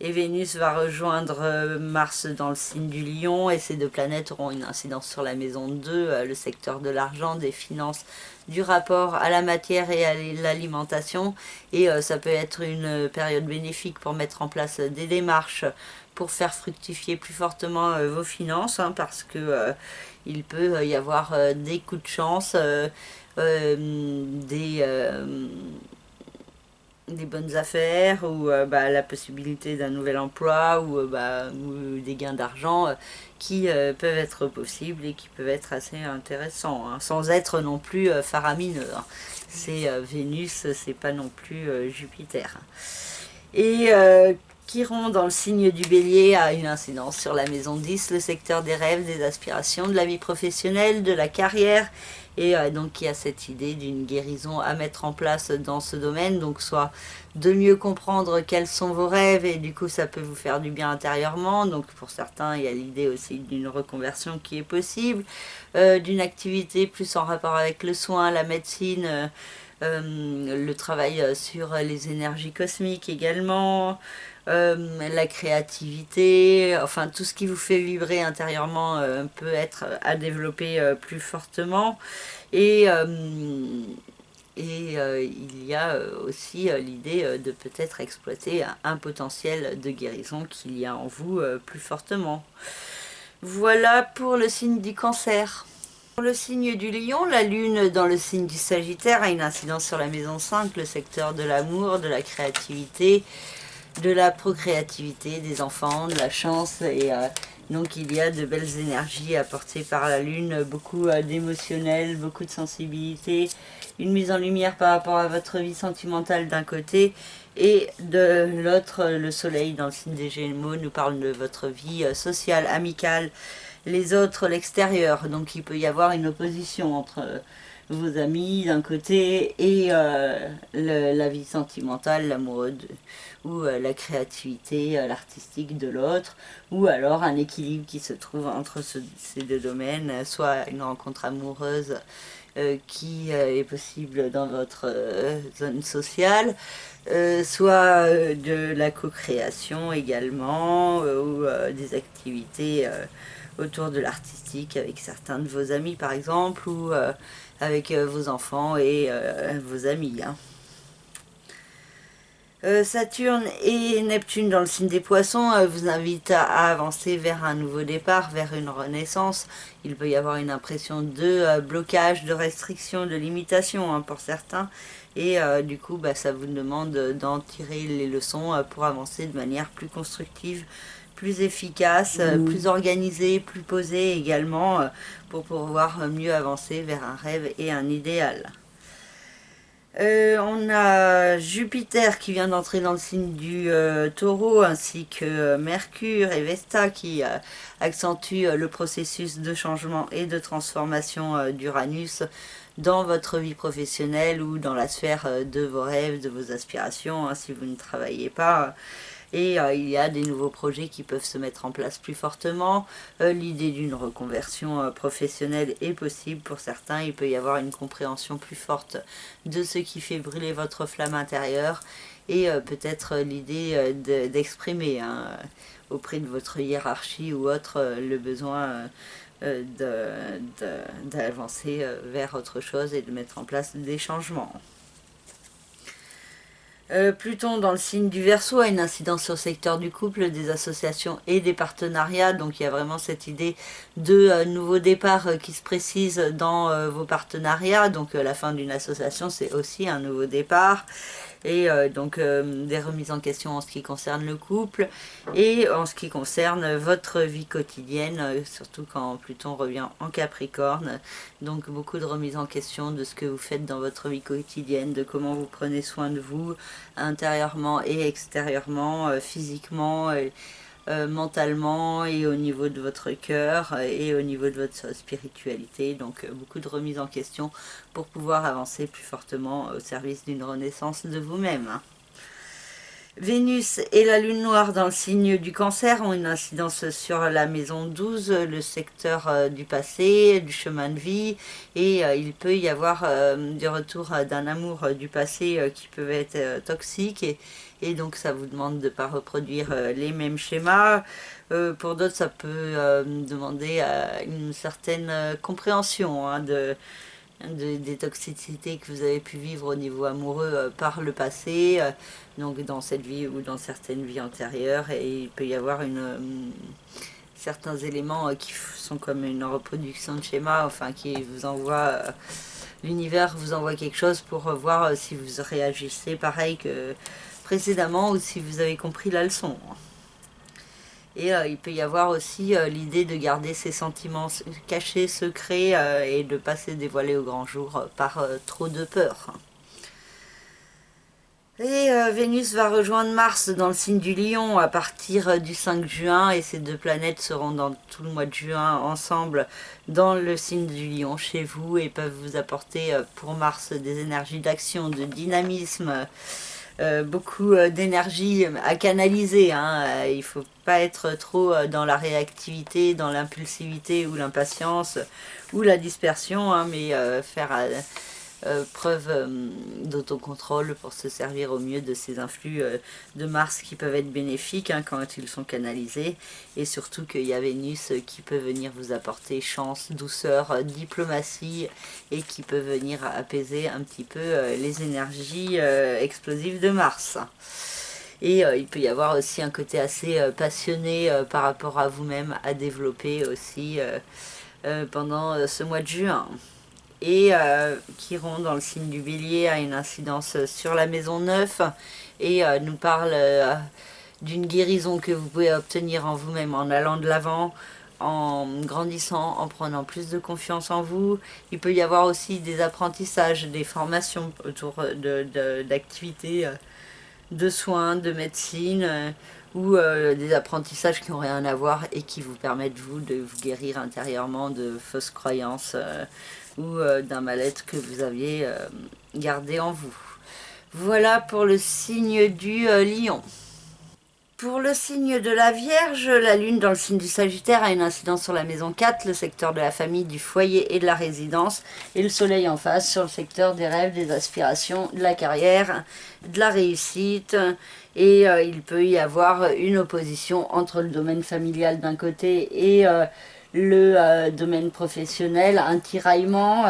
Et Vénus va rejoindre Mars dans le signe du Lion, et ces deux planètes auront une incidence sur la maison 2, le secteur de l'argent, des finances, du rapport à la matière et à l'alimentation. Et ça peut être une période bénéfique pour mettre en place des démarches pour faire fructifier plus fortement vos finances, parce que il peut y avoir des coups de chance, des bonnes affaires, ou la possibilité d'un nouvel emploi, ou des gains d'argent qui peuvent être possibles et qui peuvent être assez intéressants, sans être non plus faramineux. C'est Vénus, c'est pas non plus Jupiter. Et Chiron dans le signe du Bélier a une incidence sur la maison 10, le secteur des rêves, des aspirations, de la vie professionnelle, de la carrière. Et donc il y a cette idée d'une guérison à mettre en place dans ce domaine, donc soit de mieux comprendre quels sont vos rêves, et du coup ça peut vous faire du bien intérieurement. Donc pour certains il y a l'idée aussi d'une reconversion qui est possible, d'une activité plus en rapport avec le soin, la médecine, le travail sur les énergies cosmiques également, la créativité, enfin tout ce qui vous fait vibrer intérieurement peut être à développer plus fortement. Et il y a aussi l'idée de peut-être exploiter un potentiel de guérison qu'il y a en vous plus fortement. Voilà pour le signe du Cancer. Pour le signe du Lion, la Lune dans le signe du Sagittaire a une incidence sur la maison 5, le secteur de l'amour, de la créativité, de la procréativité, des enfants, de la chance. Et donc il y a de belles énergies apportées par la Lune, beaucoup d'émotionnel, beaucoup de sensibilité, une mise en lumière par rapport à votre vie sentimentale d'un côté, et de l'autre, le Soleil dans le signe des Gémeaux nous parle de votre vie sociale, amicale, les autres, l'extérieur. Donc il peut y avoir une opposition entre vos amis d'un côté et la vie sentimentale, l'amoureux ou la créativité, l'artistique de l'autre, ou alors un équilibre qui se trouve entre ces deux domaines, soit une rencontre amoureuse qui est possible dans votre zone sociale, soit de la co-création également, ou des activités autour de l'artistique avec certains de vos amis par exemple, ou avec vos enfants et vos amis. Saturne et Neptune dans le signe des Poissons vous invitent à avancer vers un nouveau départ, vers une renaissance. Il peut y avoir une impression de blocage, de restriction, de limitation pour certains. Et du coup, ça vous demande d'en tirer les leçons pour avancer de manière plus constructive, plus efficace, plus organisée, plus posée également, pour pouvoir mieux avancer vers un rêve et un idéal. On a Jupiter qui vient d'entrer dans le signe du Taureau, ainsi que Mercure et Vesta qui accentuent le processus de changement et de transformation d'Uranus dans votre vie professionnelle ou dans la sphère de vos rêves, de vos aspirations, si vous ne travaillez pas. Et il y a des nouveaux projets qui peuvent se mettre en place plus fortement. L'idée d'une reconversion professionnelle est possible pour certains. Il peut y avoir une compréhension plus forte de ce qui fait brûler votre flamme intérieure. Et peut-être l'idée d'exprimer auprès de votre hiérarchie ou autre le besoin d'avancer vers autre chose et de mettre en place des changements. Pluton dans le signe du Verseau a une incidence sur le secteur du couple, des associations et des partenariats. Donc il y a vraiment cette idée de nouveau départ qui se précise dans vos partenariats. Donc la fin d'une association, c'est aussi un nouveau départ. Et donc des remises en question en ce qui concerne le couple et en ce qui concerne votre vie quotidienne, surtout quand Pluton revient en Capricorne. Donc beaucoup de remises en question de ce que vous faites dans votre vie quotidienne, de comment vous prenez soin de vous intérieurement et extérieurement, physiquement, mentalement et au niveau de votre cœur et au niveau de votre spiritualité. Donc beaucoup de remises en question pour pouvoir avancer plus fortement au service d'une renaissance de vous-même. Vénus et la lune noire dans le signe du Cancer ont une incidence sur la maison 12, le secteur du passé, du chemin de vie, et il peut y avoir du retour d'un amour du passé qui peut être toxique, et donc ça vous demande de ne pas reproduire les mêmes schémas. Pour d'autres, ça peut demander une certaine compréhension des toxicités que vous avez pu vivre au niveau amoureux par le passé, donc dans cette vie ou dans certaines vies antérieures, et il peut y avoir certains éléments qui sont comme une reproduction de schéma, enfin qui vous envoie, l'univers vous envoie quelque chose pour voir si vous réagissez pareil que précédemment ou si vous avez compris la leçon. Et il peut y avoir aussi l'idée de garder ses sentiments cachés, secrets, et de ne pas se dévoiler au grand jour par trop de peur. Et Vénus va rejoindre Mars dans le signe du Lion à partir du 5 juin, et ces deux planètes seront dans tout le mois de juin ensemble dans le signe du Lion chez vous, et peuvent vous apporter pour Mars des énergies d'action, de dynamisme, beaucoup d'énergie à canaliser. Il ne faut pas être trop dans la réactivité, dans l'impulsivité ou l'impatience ou la dispersion, mais faire preuve d'autocontrôle pour se servir au mieux de ces influx de Mars qui peuvent être bénéfiques quand ils sont canalisés, et surtout qu'il y a Vénus qui peut venir vous apporter chance, douceur, diplomatie, et qui peut venir apaiser un petit peu les énergies explosives de Mars. Et il peut y avoir aussi un côté assez passionné par rapport à vous-même à développer aussi pendant ce mois de juin. Et Chiron dans le signe du Bélier a une incidence sur la maison 9 et nous parle d'une guérison que vous pouvez obtenir en vous-même en allant de l'avant, en grandissant, en prenant plus de confiance en vous. Il peut y avoir aussi des apprentissages, des formations autour d'activités de soins, de médecine, ou des apprentissages qui n'ont rien à voir et qui vous permettent vous de vous guérir intérieurement de fausses croyances ou d'un mal-être que vous aviez gardé en vous. Voilà pour le signe du Lion. Pour le signe de la Vierge, la Lune dans le signe du Sagittaire a une incidence sur la maison 4, le secteur de la famille, du foyer et de la résidence, et le Soleil en face sur le secteur des rêves, des aspirations, de la carrière, de la réussite, et il peut y avoir une opposition entre le domaine familial d'un côté et le domaine professionnel, un tiraillement.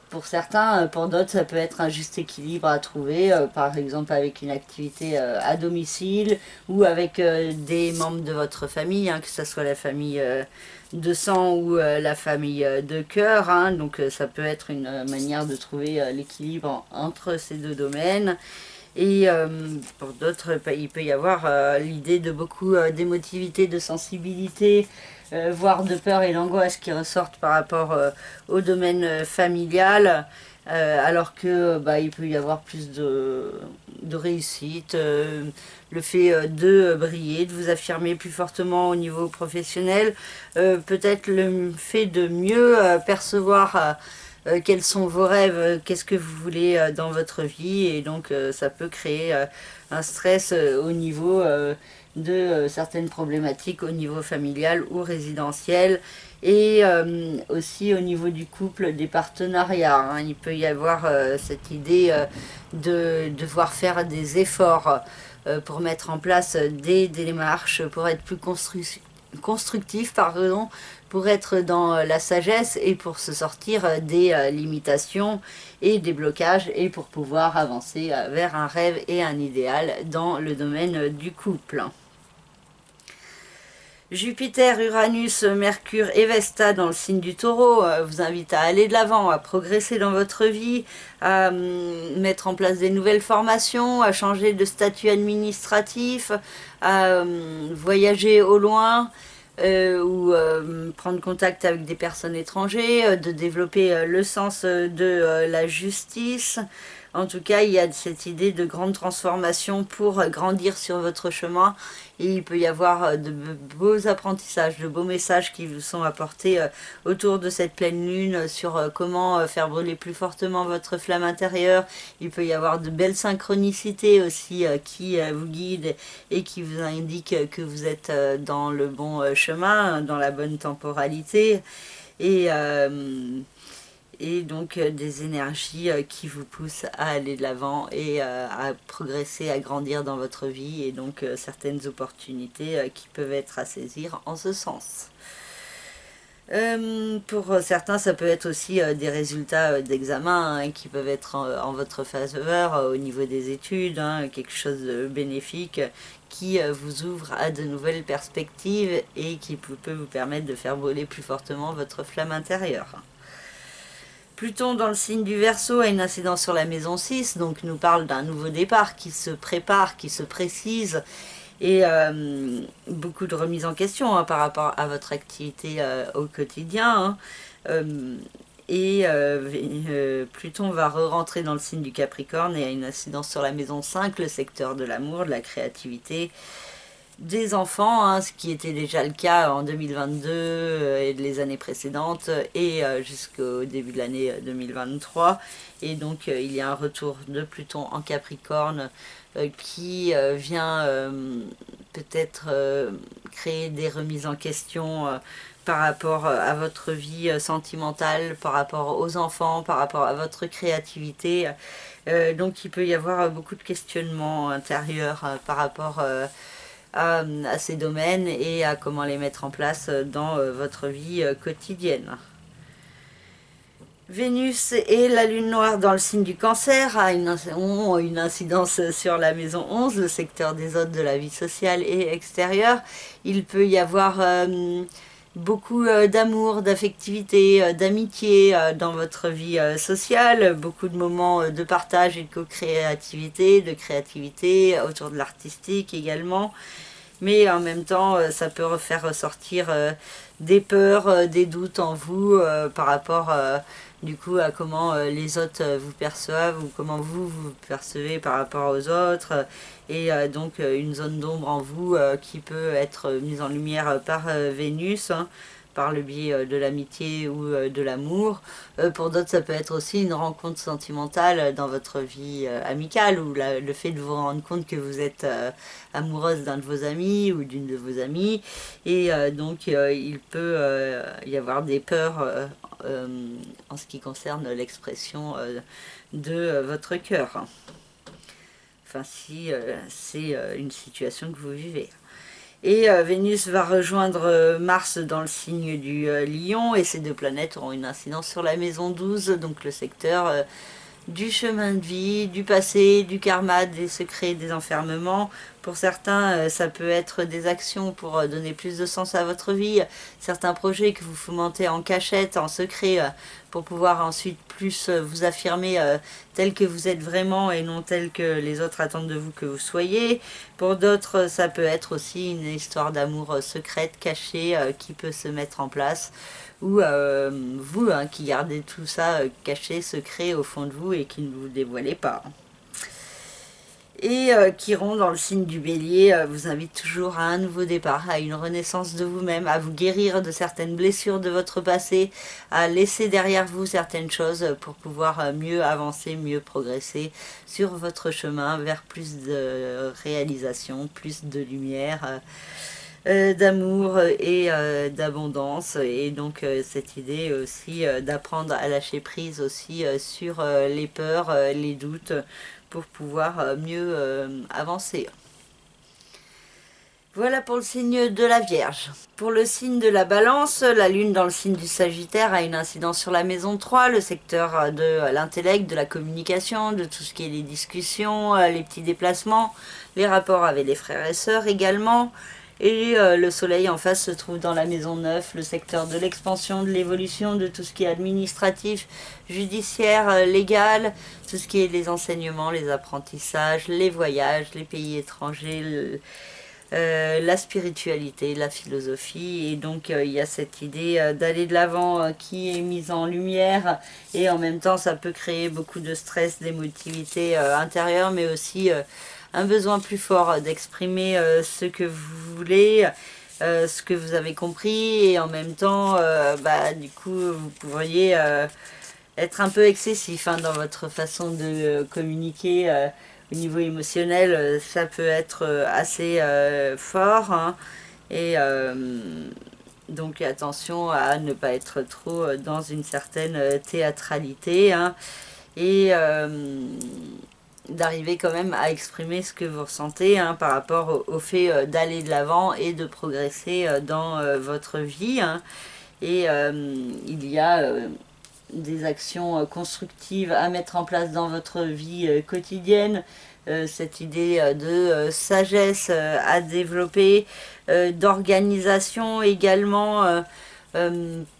Pour certains, pour d'autres, ça peut être un juste équilibre à trouver, par exemple avec une activité à domicile ou avec des membres de votre famille, hein, que ce soit la famille de sang ou la famille de cœur. Hein, donc ça peut être une manière de trouver l'équilibre entre ces deux domaines. Et pour d'autres, il peut y avoir l'idée de beaucoup d'émotivité, de sensibilité, voire de peur et d'angoisse qui ressortent par rapport au domaine familial, alors que il peut y avoir plus de réussite, le fait de briller, de vous affirmer plus fortement au niveau professionnel, peut-être le fait de mieux percevoir quels sont vos rêves, qu'est-ce que vous voulez dans votre vie, et donc ça peut créer un stress au niveau de certaines problématiques au niveau familial ou résidentiel, et aussi au niveau du couple, des partenariats. Hein. Il peut y avoir cette idée de devoir faire des efforts pour mettre en place des démarches, pour être plus constructif, pardon, pour être dans la sagesse et pour se sortir des limitations et des blocages, et pour pouvoir avancer vers un rêve et un idéal dans le domaine du couple. Jupiter, Uranus, Mercure et Vesta dans le signe du Taureau vous invitent à aller de l'avant, à progresser dans votre vie, à mettre en place des nouvelles formations, à changer de statut administratif, à voyager au loin, ou prendre contact avec des personnes étrangères, de développer le sens de la justice. En tout cas, il y a cette idée de grande transformation pour grandir sur votre chemin, et il peut y avoir de beaux apprentissages, de beaux messages qui vous sont apportés autour de cette pleine lune sur comment faire brûler plus fortement votre flamme intérieure. Il peut y avoir de belles synchronicités aussi qui vous guident et qui vous indiquent que vous êtes dans le bon chemin, dans la bonne temporalité, et donc des énergies qui vous poussent à aller de l'avant et à progresser, à grandir dans votre vie, et donc certaines opportunités qui peuvent être à saisir en ce sens. Pour certains, ça peut être aussi des résultats d'examen hein, qui peuvent être en votre faveur au niveau des études, hein, quelque chose de bénéfique qui vous ouvre à de nouvelles perspectives et qui peut vous permettre de faire brûler plus fortement votre flamme intérieure. Pluton dans le signe du Verseau a une incidence sur la maison 6, donc nous parle d'un nouveau départ qui se prépare, qui se précise, et beaucoup de remises en question hein, par rapport à votre activité au quotidien. Hein. Pluton va re-rentrer dans le signe du Capricorne et a une incidence sur la maison 5, le secteur de l'amour, de la créativité, des enfants, hein, ce qui était déjà le cas en 2022 et les années précédentes, et jusqu'au début de l'année 2023. Et donc il y a un retour de Pluton en Capricorne qui vient peut-être créer des remises en question par rapport à votre vie sentimentale, par rapport aux enfants, par rapport à votre créativité. Donc il peut y avoir beaucoup de questionnements intérieurs par rapport à ces domaines et à comment les mettre en place dans votre vie quotidienne. Vénus et la lune noire dans le signe du Cancer ont une incidence sur la maison 11, le secteur des autres, de la vie sociale et extérieure. Il peut y avoir beaucoup d'amour, d'affectivité, d'amitié dans votre vie sociale, beaucoup de moments de partage et de co-créativité, de créativité autour de l'artistique également. Mais en même temps, ça peut faire ressortir des peurs, des doutes en vous par rapport du coup à comment les autres vous perçoivent ou comment vous vous percevez par rapport aux autres. Et donc une zone d'ombre en vous qui peut être mise en lumière par Vénus, hein, par le biais de l'amitié ou de l'amour. Pour d'autres, ça peut être aussi une rencontre sentimentale dans votre vie amicale, ou le fait de vous rendre compte que vous êtes amoureuse d'un de vos amis ou d'une de vos amies. Et donc, il peut y avoir des peurs en ce qui concerne l'expression de votre cœur. Enfin, si c'est une situation que vous vivez. Et Vénus va rejoindre Mars dans le signe du Lion, et ces deux planètes auront une incidence sur la maison 12, donc le secteur du chemin de vie, du passé, du karma, des secrets, des enfermements. Pour certains, ça peut être des actions pour donner plus de sens à votre vie, certains projets que vous fomentez en cachette, en secret, pour pouvoir ensuite plus vous affirmer tel que vous êtes vraiment et non tel que les autres attendent de vous que vous soyez. Pour d'autres, ça peut être aussi une histoire d'amour secrète, cachée, qui peut se mettre en place, ou vous hein, qui gardez tout ça caché, secret au fond de vous et qui ne vous dévoilez pas. Et Chiron, dans le signe du Bélier, vous invite toujours à un nouveau départ, à une renaissance de vous-même, à vous guérir de certaines blessures de votre passé, à laisser derrière vous certaines choses pour pouvoir mieux avancer, mieux progresser sur votre chemin vers plus de réalisation, plus de lumière, d'amour et d'abondance. Et donc cette idée aussi d'apprendre à lâcher prise aussi sur les peurs, les doutes, pour pouvoir mieux avancer. Voilà pour le signe de la Vierge. Pour le signe de la Balance, la Lune dans le signe du Sagittaire a une incidence sur la maison 3, le secteur de l'intellect, de la communication, de tout ce qui est les discussions, les petits déplacements, les rapports avec les frères et sœurs également. Et le soleil en face se trouve dans la maison 9, le secteur de l'expansion, de l'évolution, de tout ce qui est administratif, judiciaire, légal, tout ce qui est les enseignements, les apprentissages, les voyages, les pays étrangers, la spiritualité, la philosophie. Et donc il y a cette idée d'aller de l'avant qui est mise en lumière, et en même temps ça peut créer beaucoup de stress, d'émotivité intérieure, mais aussi un besoin plus fort d'exprimer ce que vous voulez, ce que vous avez compris, et en même temps, du coup, vous pourriez être un peu excessif hein, dans votre façon de communiquer au niveau émotionnel. Ça peut être assez fort, hein, et donc attention à ne pas être trop dans une certaine théâtralité, hein, et d'arriver quand même à exprimer ce que vous ressentez hein, par rapport au fait d'aller de l'avant et de progresser dans votre vie, hein. Et il y a des actions constructives à mettre en place dans votre vie quotidienne, cette idée de sagesse à développer, d'organisation également,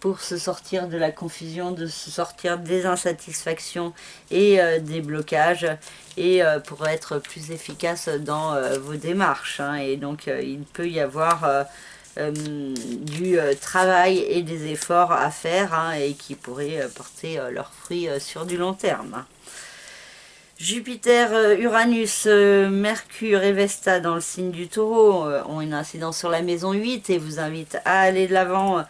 pour se sortir de la confusion, de se sortir des insatisfactions et des blocages, et pour être plus efficace dans vos démarches, hein. Et donc il peut y avoir du travail et des efforts à faire, hein, et qui pourraient porter leurs fruits sur du long terme. Jupiter, Uranus, Mercure et Vesta dans le signe du Taureau ont une incidence sur la maison 8 et vous invitent à aller de l'avant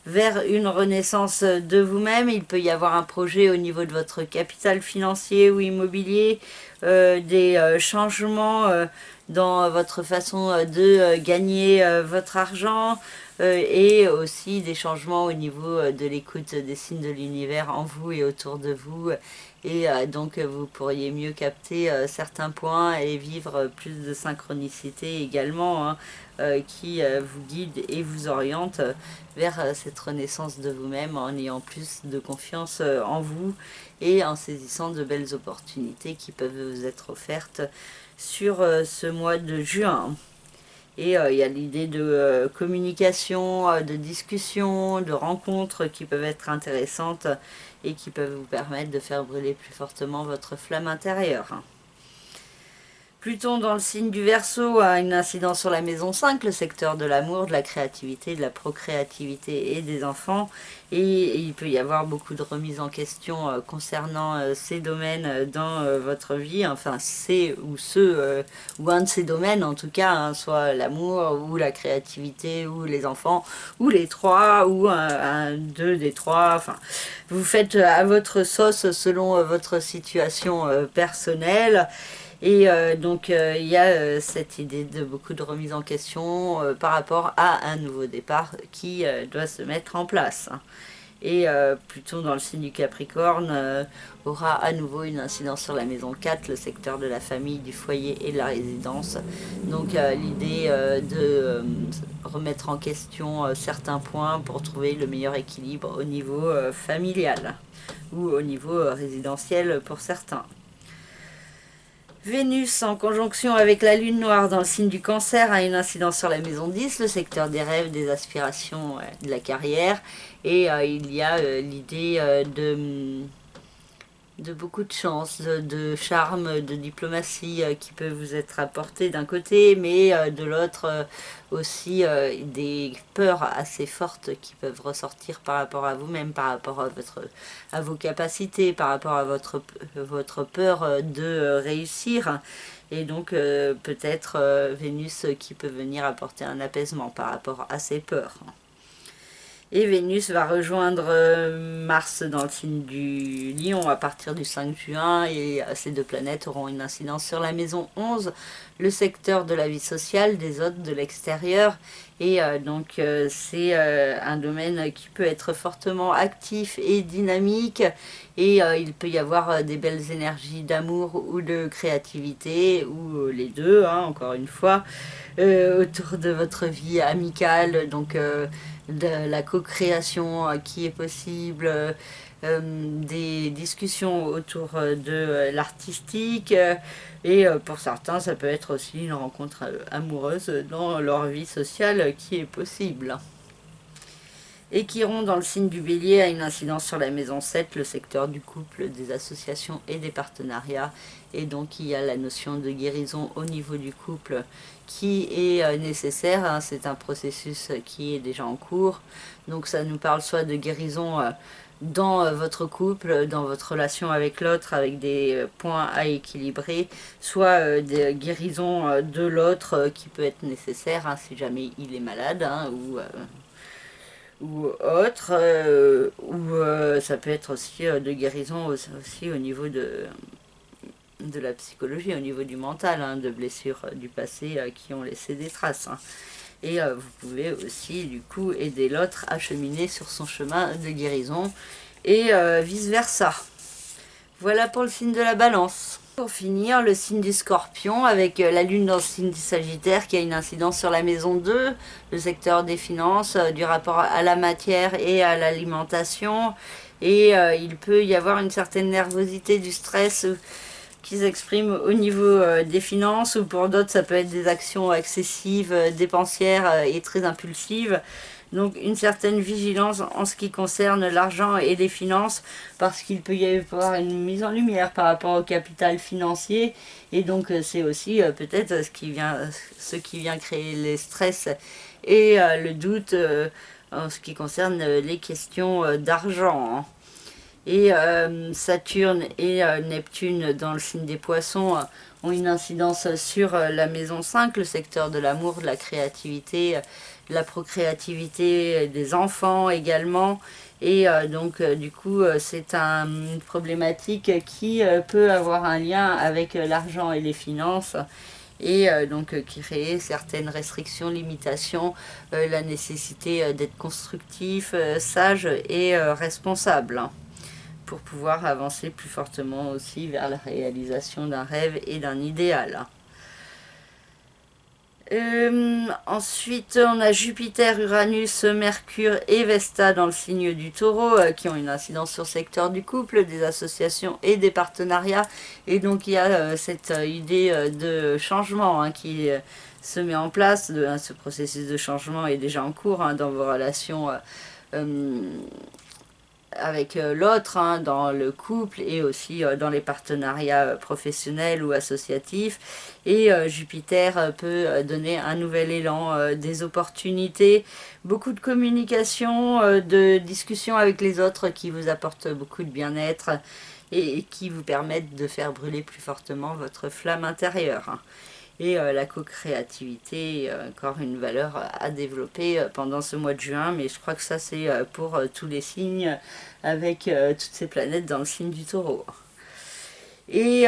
vers une renaissance de vous-même. Il peut y avoir un projet au niveau de votre capital financier ou immobilier, des changements dans votre façon de gagner votre argent, et aussi des changements au niveau de l'écoute des signes de l'univers en vous et autour de vous. Et donc vous pourriez mieux capter certains points et vivre plus de synchronicité également, hein, qui vous guide et vous oriente vers cette renaissance de vous-même, en ayant plus de confiance en vous et en saisissant de belles opportunités qui peuvent vous être offertes sur ce mois de juin. Et il y a l'idée de communication, de discussion, de rencontres qui peuvent être intéressantes et qui peuvent vous permettre de faire brûler plus fortement votre flamme intérieure. Pluton dans le signe du Verseau a une incidence sur la maison 5, le secteur de l'amour, de la créativité, de la procréativité et des enfants. Et il peut y avoir beaucoup de remises en question concernant ces domaines dans votre vie. Enfin, c'est ou ceux, ou un de ces domaines en tout cas, hein, soit l'amour ou la créativité ou les enfants, ou les trois, ou deux des trois. Enfin, vous faites à votre sauce selon votre situation personnelle. Et donc il y a cette idée de beaucoup de remise en question par rapport à un nouveau départ qui doit se mettre en place. Et Pluton dans le signe du Capricorne aura à nouveau une incidence sur la maison 4, le secteur de la famille, du foyer et de la résidence. Donc l'idée de remettre en question certains points pour trouver le meilleur équilibre au niveau familial ou au niveau résidentiel pour certains. Vénus en conjonction avec la lune noire dans le signe du Cancer a une incidence sur la maison 10, le secteur des rêves, des aspirations, de la carrière. Et il y a l'idée de beaucoup de chance, de charme, de diplomatie qui peut vous être apportée d'un côté, mais de l'autre aussi des peurs assez fortes qui peuvent ressortir par rapport à vous-même, par rapport à vos capacités, par rapport à votre peur de réussir. Et donc peut-être Vénus qui peut venir apporter un apaisement par rapport à ces peurs. Et Vénus va rejoindre Mars dans le signe du Lion à partir du 5 juin. Et ces deux planètes auront une incidence sur la maison 11, le secteur de la vie sociale, des autres, de l'extérieur. Et donc c'est un domaine qui peut être fortement actif et dynamique. Et il peut y avoir des belles énergies d'amour ou de créativité, ou les deux, hein, encore une fois, autour de votre vie amicale. Donc de la co-création qui est possible, des discussions autour de l'artistique, et pour certains ça peut être aussi une rencontre amoureuse dans leur vie sociale qui est possible. Et Chiron dans le signe du Bélier a une incidence sur la maison 7, le secteur du couple, des associations et des partenariats. Et donc il y a la notion de guérison au niveau du couple qui est nécessaire, hein. C'est un processus qui est déjà en cours. Donc ça nous parle soit de guérison dans votre couple, dans votre relation avec l'autre, avec des points à équilibrer, soit des guérisons de l'autre qui peut être nécessaire, hein, si jamais il est malade, hein, ou autre, ou ça peut être aussi de guérison aussi au niveau de la psychologie, au niveau du mental, hein, de blessures du passé qui ont laissé des traces. Hein. Et vous pouvez aussi du coup aider l'autre à cheminer sur son chemin de guérison et vice versa. Voilà pour le signe de la Balance. Pour finir, le signe du Scorpion avec la lune dans le signe du Sagittaire qui a une incidence sur la maison 2, le secteur des finances, du rapport à la matière et à l'alimentation. Et il peut y avoir une certaine nervosité, du stress qui s'exprime au niveau des finances, ou pour d'autres ça peut être des actions excessives, dépensières et très impulsives. Donc une certaine vigilance en ce qui concerne l'argent et les finances, parce qu'il peut y avoir une mise en lumière par rapport au capital financier, et donc c'est aussi peut-être ce qui vient créer les stress et le doute en ce qui concerne les questions d'argent. Hein. Et Saturne et Neptune dans le signe des Poissons ont une incidence sur la maison 5, le secteur de l'amour, de la créativité, de la procréativité, des enfants également. Et donc du coup c'est une problématique qui peut avoir un lien avec l'argent et les finances. Et donc créer certaines restrictions, limitations, la nécessité d'être constructif, sage et responsable, pour pouvoir avancer plus fortement aussi vers la réalisation d'un rêve et d'un idéal. Ensuite, on a Jupiter, Uranus, Mercure et Vesta dans le signe du Taureau qui ont une incidence sur le secteur du couple, des associations et des partenariats. Et donc il y a cette idée de changement qui se met en place. Ce processus de changement est déjà en cours dans vos relations avec l'autre, dans le couple et aussi dans les partenariats professionnels ou associatifs. Et Jupiter peut donner un nouvel élan, des opportunités, beaucoup de communication, de discussion avec les autres qui vous apportent beaucoup de bien-être et qui vous permettent de faire brûler plus fortement votre flamme intérieure. Et la co-créativité est encore une valeur à développer pendant ce mois de juin, mais je crois que ça c'est pour tous les signes avec toutes ces planètes dans le signe du Taureau. Et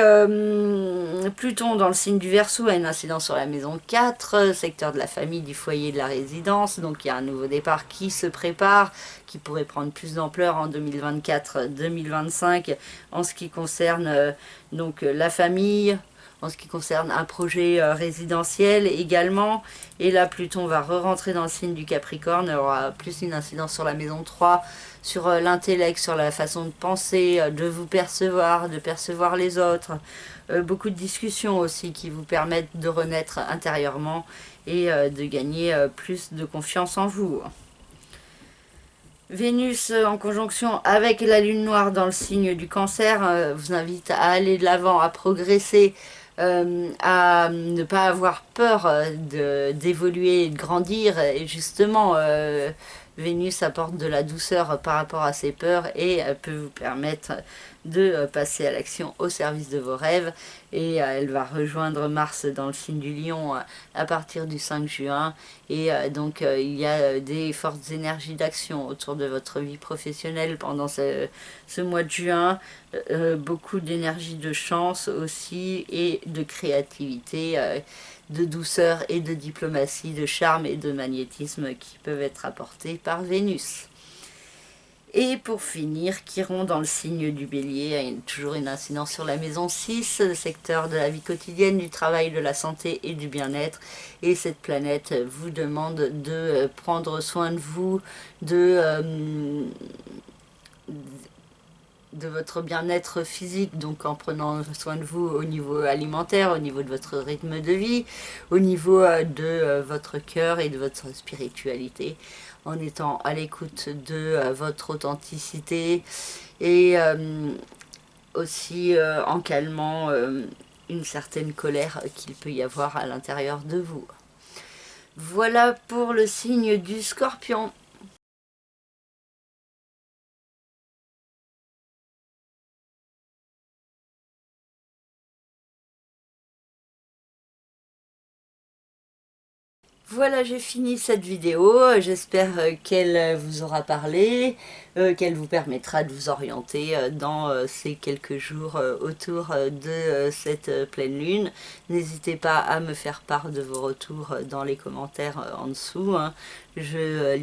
Pluton dans le signe du Verseau a une incidence sur la maison 4, secteur de la famille, du foyer, de la résidence. Donc il y a un nouveau départ qui se prépare, qui pourrait prendre plus d'ampleur en 2024-2025 en ce qui concerne donc la famille, en ce qui concerne un projet résidentiel également. Et là, Pluton va re-rentrer dans le signe du Capricorne, il aura plus une incidence sur la maison 3, sur l'intellect, sur la façon de penser, de vous percevoir, de percevoir les autres. Beaucoup de discussions aussi qui vous permettent de renaître intérieurement et de gagner plus de confiance en vous. Vénus en conjonction avec la lune noire dans le signe du Cancer vous invite à aller de l'avant, à progresser, à ne pas avoir peur d'évoluer et de grandir. Et justement, Vénus apporte de la douceur par rapport à ses peurs et peut vous permettre de passer à l'action au service de vos rêves. Et elle va rejoindre Mars dans le signe du Lion à partir du 5 juin. Et donc il y a des fortes énergies d'action autour de votre vie professionnelle pendant ce mois de juin. Beaucoup d'énergie de chance aussi et de créativité, de douceur et de diplomatie, de charme et de magnétisme qui peuvent être apportés par Vénus. Et pour finir, Chiron dans le signe du Bélier a toujours une incidence sur la maison 6, le secteur de la vie quotidienne, du travail, de la santé et du bien-être. Et cette planète vous demande de prendre soin de vous, de votre bien-être physique, donc en prenant soin de vous au niveau alimentaire, au niveau de votre rythme de vie, au niveau de votre cœur et de votre spiritualité, en étant à l'écoute de votre authenticité et aussi en calmant une certaine colère qu'il peut y avoir à l'intérieur de vous. Voilà pour le signe du Scorpion. Voilà, j'ai fini cette vidéo, j'espère qu'elle vous aura parlé, qu'elle vous permettra de vous orienter dans ces quelques jours autour de cette pleine lune. N'hésitez pas à me faire part de vos retours dans les commentaires en dessous. Je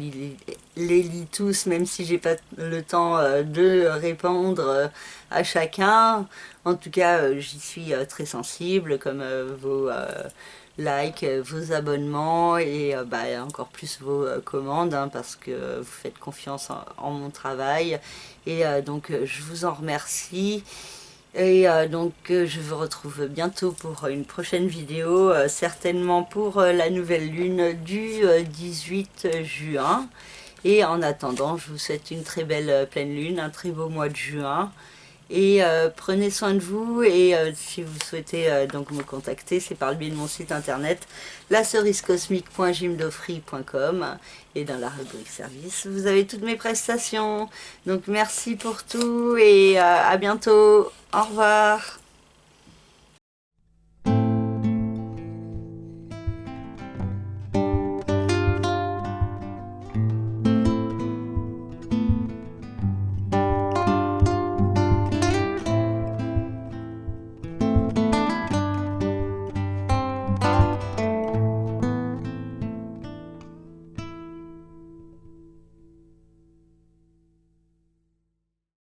les lis tous, même si j'ai pas le temps de répondre à chacun. En tout cas, j'y suis très sensible, comme vos likes, vos abonnements et encore plus vos commandes, parce que vous faites confiance en mon travail. Et donc je vous en remercie. Et donc je vous retrouve bientôt pour une prochaine vidéo, certainement pour la nouvelle lune du 18 juin. Et en attendant, je vous souhaite une très belle pleine lune, un très beau mois de juin. Et prenez soin de vous, et si vous souhaitez donc me contacter, c'est par le biais de mon site internet lacerisecosmique.gymdofree.com, et dans la rubrique service vous avez toutes mes prestations. Donc merci pour tout et à bientôt, au revoir.